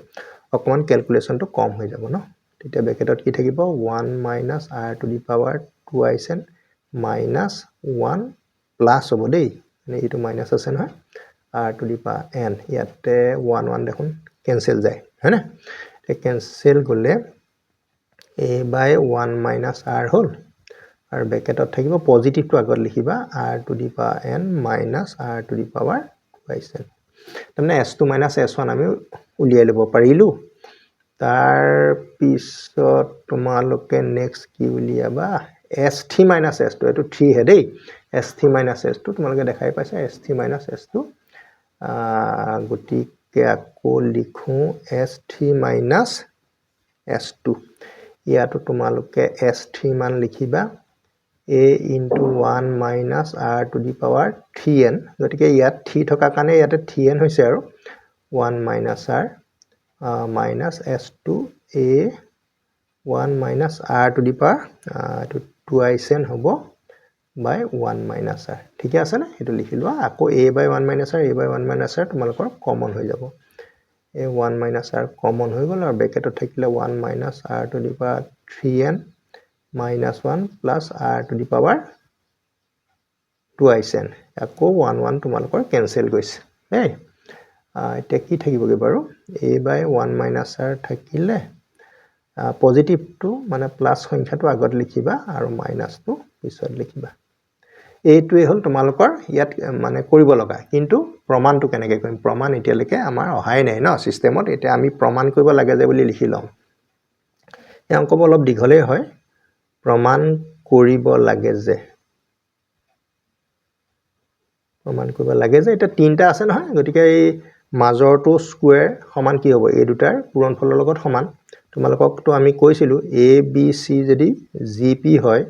অকমান ক্যালকুলেশনটো কম হৈ যাব ন তেতিয়া ব্ৰেকেটত কি থাকিব 1 minus r to the power twice n minus 1 plus হ'ব দেই মানে এটো মাইনাস আছে নহয় r to the power n ইয়াতে 1 1 দেখোন ক্যান্সেল যায় হয়নে তে ক্যান্সেল গলে a by 1 minus r হল আৰু ব্ৰেকেটত থাকিব পজিটিভটো আগত লিখিবা r to the power n minus r to the power twice n তাৰমানে s2 s1 আমি উলিয়াই লব পাৰিলো তাৰ পিছত তোমালোকে নেক্সট কি উলিয়াবা s3 s2 এটো 3 হে দেই s3 s2 তোমালোকে দেখাই পাইছা s3 s2 গতিকে আকৌ লিখো s3 s2 ইয়াতো তোমালোকে s3 মান লিখিবা a into 1 minus r to the power 3n গতিকে ইয়াত 3 থকা কাৰণে ইয়াতে 3n হৈছে আৰু 1 minus r minus s2 a 1 minus r to the power to twice n হ'ব by 1 minus r ঠিক আছে না এটো লিখিলোৱা আকৌ a by 1 minus r a by 1 minus r তোমালোকৰ কমন হৈ যাব a 1 minus r কমন হৈ গল আৰু ব্ৰেকেটত থাকিলে 1 minus r to the power 3n minus 1 plus r to the power twice n আকৌ 1 1 তোমালোকৰ ক্যান্সেল গৈছে এই এটা কি থাকিবগে বাৰু a by 1 minus r থাকিলে পজিটিভটো মানে প্লাস সংখ্যাটো আগত লিখিবা আৰু মাইনাসটো পিছত লিখিবা এইটোৱে হল তোমালোকৰ ইয়াত মানে কৰিব লগা কিন্তু প্ৰমাণটো কেনেকৈ কৰিম প্ৰমাণ এতিয়ালৈকে আমাৰ অহাই নাই ন সিস্টেমত এতিয়া আমি প্ৰমাণ কৰিব লাগে যে বুলি লিখি লম এই অংক অলপ দীঘলেই হয় প্ৰমাণ কৰিব লাগে যে এটা তিনটা আছে নহয় গতিকে এই মাজৰটো স্কয়াৰ সমান কি হ'ব এই দুটাৰ পূৰণফলৰ লগত সমান তোমালোকক তো আমি কৈছিলো a b c যদি gp হয়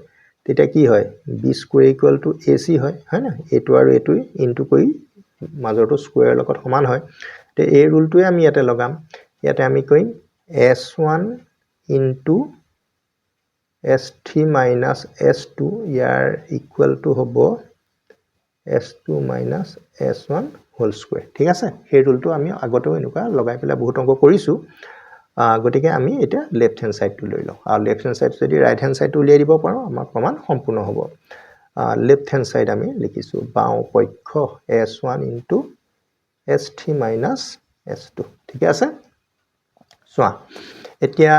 তেতিয়া কি হয় b square equal to ac হয় হয় না এটো আৰু এটো ইনটু কৰি মাজৰটো স্কয়াৰ লগত সমান হয় তে এই ৰুলটোৱে আমি ইয়াতে লগাম ইয়াতে আমি কইম s1 into S3 minus S2 year equal to হ'ব S2 minus S1 whole square ঠিক আছে সেই ৰুলটো আমি আগতেও এনেকুৱা লগাই পেলাই বহুত অংক কৰিছো গতিকে আমি এটা লেফট হ্যান্ড সাইডটো লৈ লওঁ আৰু লেফট হ্যান্ড সাইড যদি ৰাইট হ্যান্ড সাইডটো উলিয়াই দিব পাৰো আমাৰ প্ৰমাণ সম্পূৰ্ণ হ'ব লেফট হ্যান্ড সাইড আমি লিখিছো বাও পক্ষ S1 into S3 minus S2 ঠিক আছে সোৱা এতিয়া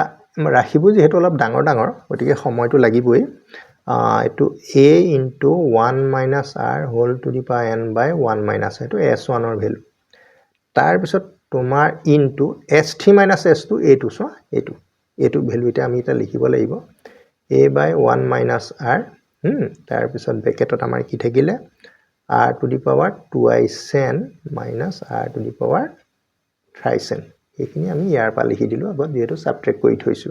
ৰাখিব যেহেতু অলপ ডাঙৰ ডাঙৰ গতিকে সময়টো লাগিবই এটো a into 1 minus r whole to the power n by 1 minus এটো s1 ৰ ভ্যালু তাৰ পিছত তোমাৰ into s3 minus s2 a2 সোৱা এটো ভ্যালু এটা আমি এটা লিখিব লাগিব a by 1 minus r তাৰ পিছত ব্ৰেকেটত আমাৰ কি থাকিলে r to the power 2i n minus r to the power 3 n এইখিনি আমি ইয়াৰ পা লিখি দিলো আগত যেটো সাবট্ৰেক্ট কৰি থৈছো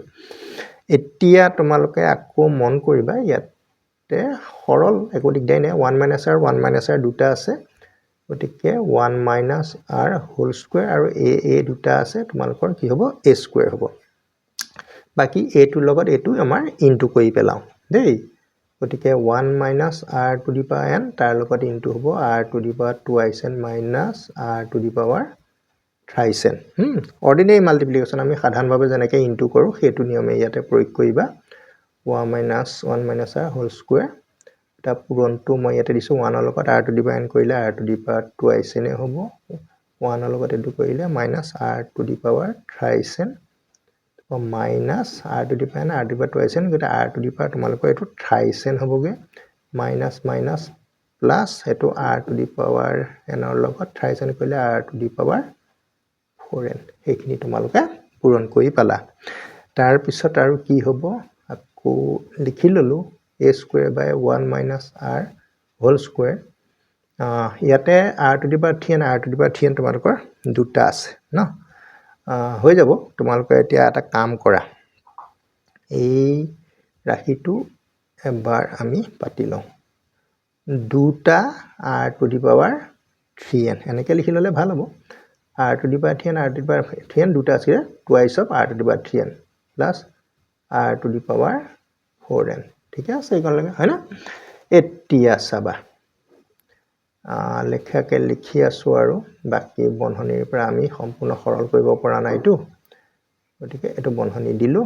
এতিয়া তোমালোকে আকৌ মন কৰিবা ইয়াতে সৰল একো দিগদাই নাই 1 r দুটা আছে গতিকে 1 r হোল স্কয়াৰ আৰু a দুটা আছে তোমালোকৰ কি হ'ব a স্কয়াৰ হ'ব বাকি a টোৰ লগত এটো আমাৰ ইনটু কৰি পেলাও দেই গতিকে 1 r to the power n তাৰ লগত ইনটু হ'ব r to the power 2i n minus r to the power 3 n ordinary multiplication আমি সাধাৰণভাৱে যেনেকৈ ইনটু কৰো হেতু নিয়মে ইয়াতে প্ৰয়োগ কৰিবা 1 r হোল স্কয়াৰ তা পুৰণটো মই ইয়াতে দিছো 1 ৰ লগত r to the power n কৰিলে r to the power 2 n হ'ব 1 ৰ লগত এটো কৰিলে minus r to the power 3 n minus r to the power n r to the power 2 n গটা r to the power তোমালোকৰ এটো 3 n হ'বগে minus minus plus এটো r to the power n ৰ লগত 3 n কৰিলে r to the power 4n এইখিনি তোমালোকে পূৰণ কৰি পালা তাৰ পিছত আৰু কি হ'ব আকৌ লিখি ললো a square by 1 r whole square ইয়াতে r to the power 3 n r to the power 3 n তোমালোকৰ দুটা আছে ন হৈ যাব তোমালোকে এতিয়া এটা কাম কৰা এই ৰাখিটো এবাৰ আমি পাতি লওঁ দুটা r to the power 3n এনেকৈ লিখি ললে ভাল হ'ব r to the power 3 n r to the power 3n দুটা আছে twice of r to the power 3n plus r to the power 4n ঠিক আছে এইখন লাগে হয় না এতিয়া চাবা লেখাকে লিখি আছো আৰু বাকি বন্ধনীৰ পৰা আমি সম্পূৰ্ণ সৰল কৰিব পৰা নাইটো গতিকে এটো বন্ধনী দিলো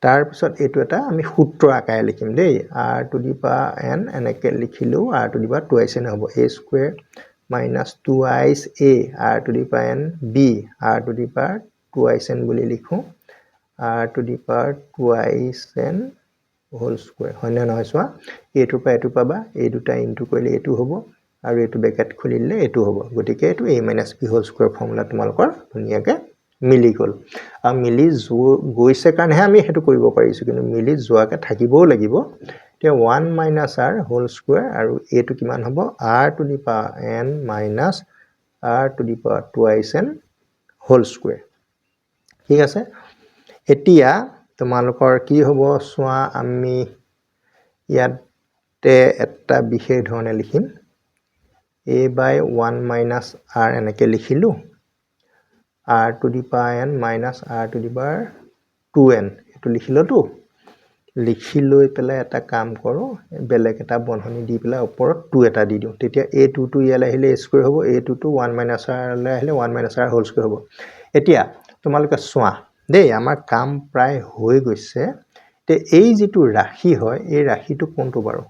তাৰ পিছত এটো এটা আমি সূত্ৰ আকাৰে লিখিম দেই r to the power n এনেকৈ লিখিলো r to the power 2 n হ'ব a square minus 2i a r to the power n b r to the power 2 n বুলি লিখো r to the power 2 n whole square হয়নে নহয় সোৱা এটোৰ পৰা এটো পাবা এই দুটা ইনটু কৰিলে এটো হ'ব আৰু এটো ব্ৰেকেট খুলিলে এটো হ'ব গতিকে এটো a - b whole square formula তোমালোকৰ ধুনিয়াকে মিলি গল আৰু মিলি গৈছে কাৰণেহে আমি হেতু কৰিব পাৰিছো কিন্তু মিলি যোৱাকে থাকিবও লাগিব তে 1 - r whole square আৰু এটো কিমান হ'ব r to the power n minus r to the power 2 n whole square ঠিক আছে এতিয়া তোমালোকৰ কি হ'ব সোৱা আমি ইয়াতে এটা বিশেষ ধৰণে লিখিম a by 1 - r এনেকৈ লিখিলো r to the power n minus r to the power 2n এটো লিখিলোটো লিখি লৈ পেলাই এটা কাম কৰো বেলেগ এটা বন্ধনী দি পেলাই ওপৰত 2 এটা দি দিও তেতিয়া a2 টো ইয়ালে আহিলে a স্কয়াৰ হ'ব a2 টো 1 - r লে আহিলে 1 - r হোল স্কয়াৰ হ'ব এতিয়া তোমালোকে সোৱা দেই আমাৰ কাম প্ৰায় হৈ গৈছে তে এই যেটো ৰাখি হয় এই ৰাখিটো কোনটো বাৰু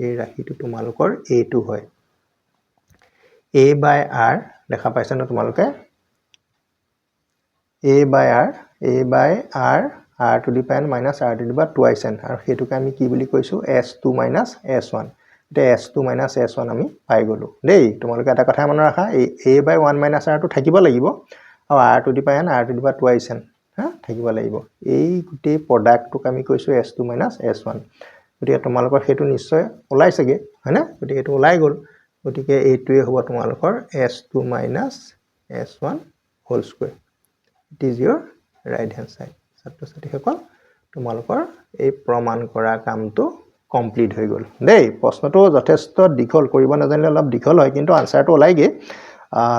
এই ৰাখিটো তোমালোকৰ a2 হয় a by r দেখা পাইছা না তোমালোকে a by r r to the power n minus r to the power 2 n আৰু হেতুকে আমি কি বুলি কৈছো s2 minus s1 তে s2 minus s1 আমি পাই গলো দেই তোমালোকে এটা কথা মনত ৰাখা a by 1 - r টো থাকিব লাগিব আৰু r to the power n r to the power 2 n থাকিব লাগিব এই গুটে প্ৰডাক্টটোক আমি কৈছো s2 minus s1 গতিকে তোমালোকৰ হেতু নিশ্চয় ওলাইছেগে হয়নে গতিকে এটো ওলাই গল গতিকে এইটোৱে হ'ব তোমালোকৰ s2 minus s1 whole square it is your right hand side ছাত্ৰ-ছাত্ৰীসকল তোমালোকৰ এই প্ৰমাণ কৰা কামটো কমপ্লিট হৈ গল দেই প্ৰশ্নটো যথেষ্ট দীঘল কৰিব নাজানিলে অলপ দীঘল হয় কিন্তু আনসাৰটো ওলাইগে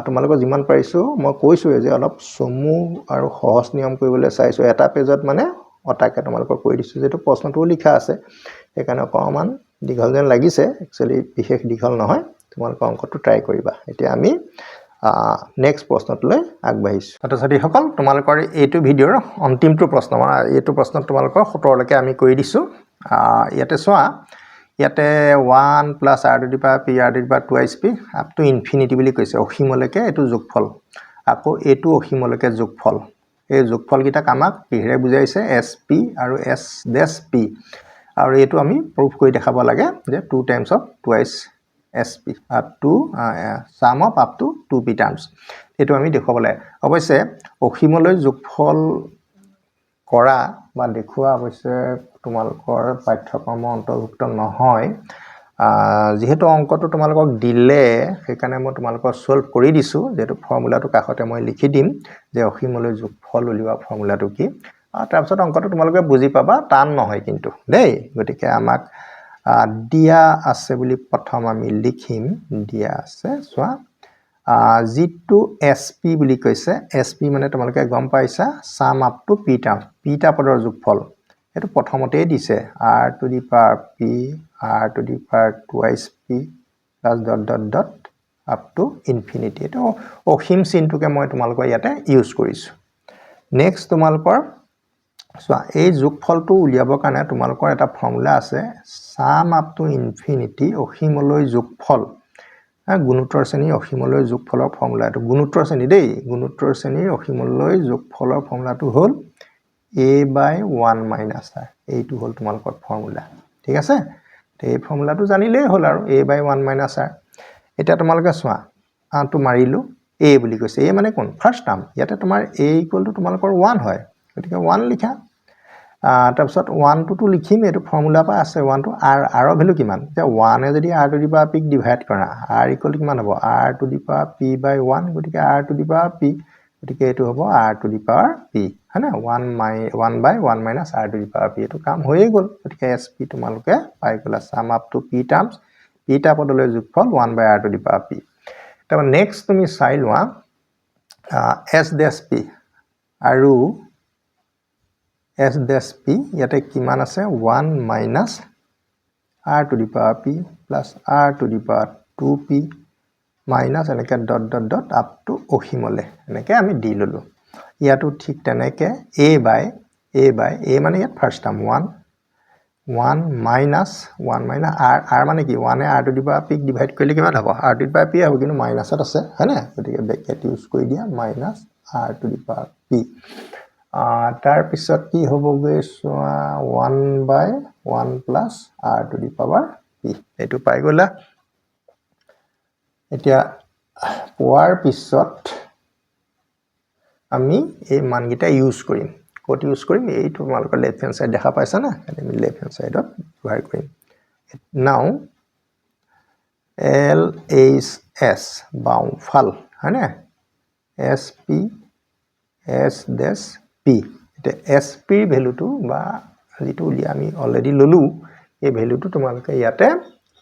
তোমালোকৰ যিমান পাৰিছো মই কৈছো যে অলপ চমু আৰু সহজ নিয়ম কৰিবলৈ চাইছো এটা পেজত মানে অটাকে তোমালোকক কৈ দিছোঁ যেটো প্ৰশ্নটো লিখা আছে সেইকাৰণে অকমান দীঘল যেন লাগিছে একচুয়ালি বিশেষ দীঘল নহয় তোমালোকৰ অংকটো ট্ৰাই কৰিবা এতিয়া আমি নেক্সট প্ৰশ্নটোলৈ আগবাঢ়িছোঁ ছাত্ৰ-ছাত্ৰীসকল তোমালোকৰ এইটো ভিডিঅ'ৰ অন্তিমটো প্ৰশ্ন মানে এইটো প্ৰশ্ন তোমালোকৰ 17 লৈকে আমি কৰি দিছোঁ ইয়াতে চোৱা ইয়াতে 1 plus r to the power p r to the power 2p up to infinity বুলি কৈছে অসীমলৈকে এটো যোগফল আকৌ এটো অসীমলৈকে যোগফল এই যোগফল কিটা আমাক কিহেৰে বুজাইছে sp আৰু s dash p আৰু এটো আমি প্ৰুফ কৰি দেখাব লাগে যে 2 times of twice sp up to sum of up to 2p terms এটো আমি দেখাব লাগে অৱশ্যে অসীমলৈ যোগফল কৰা বা দেখুৱা অৱশ্যে তোমালোকৰ পাঠ্যক্ৰমৰ অন্তৰ্ভুক্ত নহয় যেহেতু অংকটো তোমালোকক দিলে সেইকাৰণে মই তোমালোকক সলভ কৰি দিছো যেটো ফৰ্মুলাটো কাখতে মই লিখি দিম যে অসীমলৈ যোগফল উলিওৱা ফৰ্মুলাটো কি তাৰ পিছত অংকটো তোমালোকে বুজি পাবা টান নহয় কিন্তু দেই গতিকে আমাক দিয়া আছে বুলি প্ৰথম আমি লিখিম দিয়া আছে চোৱা যিটো sp বুলি কৈছে sp মানে তোমালোকে গম পাইছা sum up to p term p টা পদৰ যোগফল এটো প্ৰথমতেই দিছে r to the power p r to the power twice p plus dot dot dot up to infinity এটো অসীম চিনটোকে মই তোমালোকৰ ইয়াতে ইউজ কৰিছো নেক্সট তোমালোকৰ চোৱা এই যোগফলটো উলিয়াবৰ কাৰণে তোমালোকৰ এটা ফৰ্মুলা আছে sum up to infinity অসীমলৈ যোগফল গুণোত্তৰ শ্ৰেণী অসীমলৈ যোগফলৰ ফৰ্মুলাটো গুণোত্তৰ শ্ৰেণী দেই গুণোত্তৰ শ্ৰেণীৰ অসীমলৈ যোগফলৰ ফৰ্মুলাটো হ'ল a by 1 minus r এইটো হ'ল তোমালোকৰ ফৰ্মুলা ঠিক আছে এই ফৰ্মুলাটো জানিলেই হ'ল আৰু a by 1 minus r এটা তোমালোকে চোৱা আটো মাৰিলো a বুলি কৈছে a মানে কোন ফাৰ্স্ট টাৰ্ম ইয়াতে তোমাৰ a = তোমালোকৰ 1 হয় গতিকে 1 লিখা তাৰপিছত 1 টো লিখিম এটো ফৰ্মুলা পা আছে 1 টো r r ৰ ভ্যালু কিমান যে 1 এ যদি r to the power p divide কৰা r = কিমান হ'ব r to the power p by 1 গতিকে r to the power p গতিকে এটো হ'ব r to the power p হয়না 1 by 1 minus r to the power p এটো কাম হৈয়ে গল গতিকে sp তোমালোকে পাই গলা sum up to p terms p টা পদলৈ যোগফল 1 by r to the power p তাৰ নেক্সট তুমি চাই লোৱা s dash p আৰু s dash p ইয়াতে কিমান আছে 1 minus r to the power p plus r to the power 2p minus এনেকে dot dot dot up to অসীমলে এনেকে আমি দি ললো ইয়াটো ঠিক তেনেকে a by a মানে ইয়াত ফাৰ্স্ট টাৰ্ম 1 minus r মানে কি 1 এ r to the power p divide কৰিলে কিমান হ'ব r to the power p হ'ব কিন্তু মাইনাসত আছে হয়নে গতিকে ব্ৰেকেট ইউজ কৰি দিয়া minus r to the power p তাৰ পিছত কি হ'বগে 1 by 1 plus r to the power p এটো পাই গলা এতিয়া পোৱাৰ পিছত আমি এই মানগিটা ইউজ কৰিম কোট ইউজ কৰিম এইটো তোমালোকৰ লেফট হ্যান্ড সাইড দেখা পাইছা না আমি লেফট হ্যান্ড সাইডত ব্যৱহাৰ কৰিম নাও LHS বাওঁফাল হয়নে SP S dash P এটা SP ভ্যালুটো বা যেটো উলিয়া আমি অলৰেডি ললো এই ভ্যালুটো তোমালোকে ইয়াতে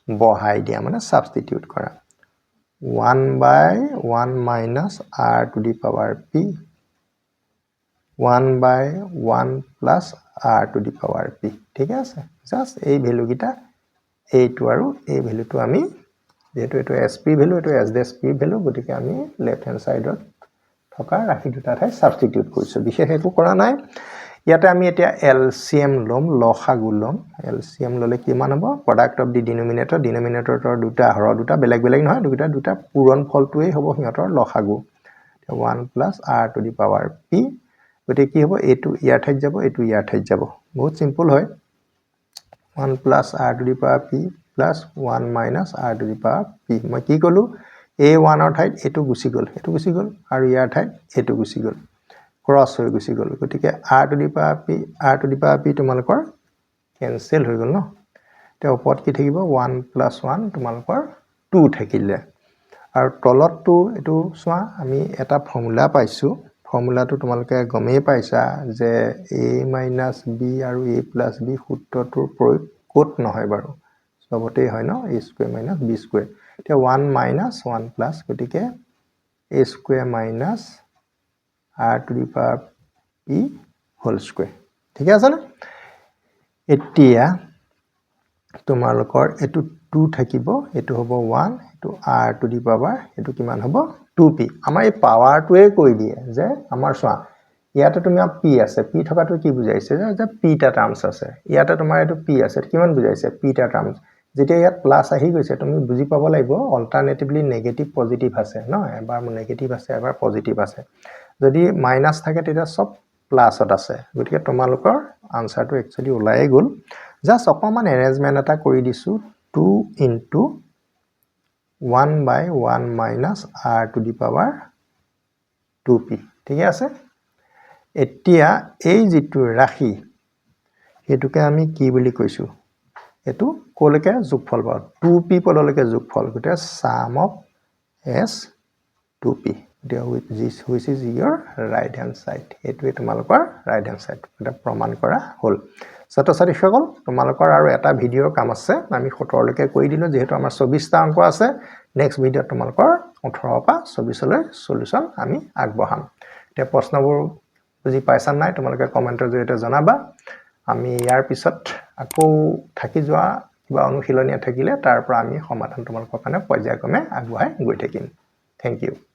বহাই দিয়া মানে সাবস্টিটিউট কৰা 1 by 1 minus r to the power p 1 by 1 plus r to the power p ঠিক আছে জাস্ট এই ভ্যালু গিটা এইটো আৰু এই ভ্যালুটো আমি যেটো এটো sp ভ্যালু এটো s dash p ভ্যালু গতিকে আমি লেফট হ্যান্ড সাইডত থকা ৰাখি দুটা ঠাই সাবস্টিটিউট কৰিছো বিশেষ একো কৰা নাই ইয়াতে আমি এতিয়া LCM লম লসাগু লম LCM ললে কিমান হ'ব প্ৰডাক্ট অফ দি ডিনোমিনেটৰৰ দুটা হৰ দুটা বেলেগ বেলেগ নহয় দুটা পূৰণ ফলটোই হ'ব হিয়তৰ লসাগু 1 plus r to the power p গতিকে কি হ'ব এটো ইয়াৰ ঠাইত যাব এটো ইয়াৰ ঠাইত যাব বহুত সিম্পল হয় 1 plus r to the power p plus 1 minus r to the power p মই কি কলো a1 ৰ ঠাইত এটো গুছি গল আৰু ইয়াৰ ঠাইত এটো গুছি গল ক্ৰস হৈ গুছি গল গতিকে r to the power p তোমালোকৰ কেনসেল হৈ গল ন তে ওপৰত কি থাকিব 1 plus 1 তোমালোকৰ 2 থাকিলে আৰু তলতটো এটো চোৱা আমি এটা ফৰ্মুলা পাইছো ফৰ্মুলাটো তোমালোকে গমেই পাইছা যে a minus b আৰু a plus b সূত্ৰটোৰ প্ৰয়োগ কোট নহয় বাৰু সবতেই হয় ন a square minus b square তে 1 minus 1 plus গতিকে a square minus r to the power p whole square ঠিক আছে না এতিয়া তোমালোকৰ এটো 2 থাকিব এটো হ'ব 1 এটো r টু দি পাৱাৰ এটো কিমান হ'ব 2p আমাৰ এই পাৱাৰটোৱে কৈ দিয়ে যে আমাৰ সোৱা ইয়াতে তুমি p আছে p থকাটো কি বুজাইছে যে p টা টাৰ্মছ আছে ইয়াতে তোমাৰ এটো p আছে কিমান বুজাইছে p টা টাৰ্মছ যেতিয়া ইয়াত প্লাস আহি গৈছে তুমি বুজি পাব লাগিব অল্টাৰনেটিভলি নেগেটিভ পজিটিভ আছে ন এবাৰ নেগেটিভ আছে এবাৰ পজিটিভ আছে যদি মাইনাস থাকে তেতিয়া সব প্লাসত আছে গতিকে তোমালোকৰ আনসাৰটো একচুয়ালি ওলাই গল জাস্ট অকমান এৰেঞ্জমেন্ট এটা কৰি দিছো 2 into 1 by 1 minus r to the power 2p ঠিক আছে এতিয়া এই যেটো ৰাখি হেতুকে আমি কি বুলি কৈছো এটো কোলকে যোগফল পাও 2p পদলৈকে যোগফল গতে sum of s 2p which is your right hand side এটোৱে তোমালোকৰ right hand side এটা প্ৰমাণ কৰা হল ছাত্ৰ-ছাত্ৰীসকল তোমালোকৰ আৰু এটা ভিডিওৰ কাম আছে আমি 17 লৈকে কৈ দিলো যেহেতু আমাৰ 24 টা অংক আছে নেক্সট ভিডিও তোমালোকৰ 18 পা 24 লৈ সলিউশন আমি আগবঢ়াম এতিয়া প্ৰশ্নবোৰ বুজি পাইছা নাই তোমালোকে কমেন্টৰ জৰিয়তে জনাবা আমি ইয়াৰ পিছত আকৌ থাকি যোৱা কিবা অনুশীলনীয়া থাকিলে তাৰ পৰা আমি সমাধান তোমালোকৰ কাৰণে পৰ্যায়ক্ৰমে আগবঢ়াই গৈ থাকিম থ্যাংক ইউ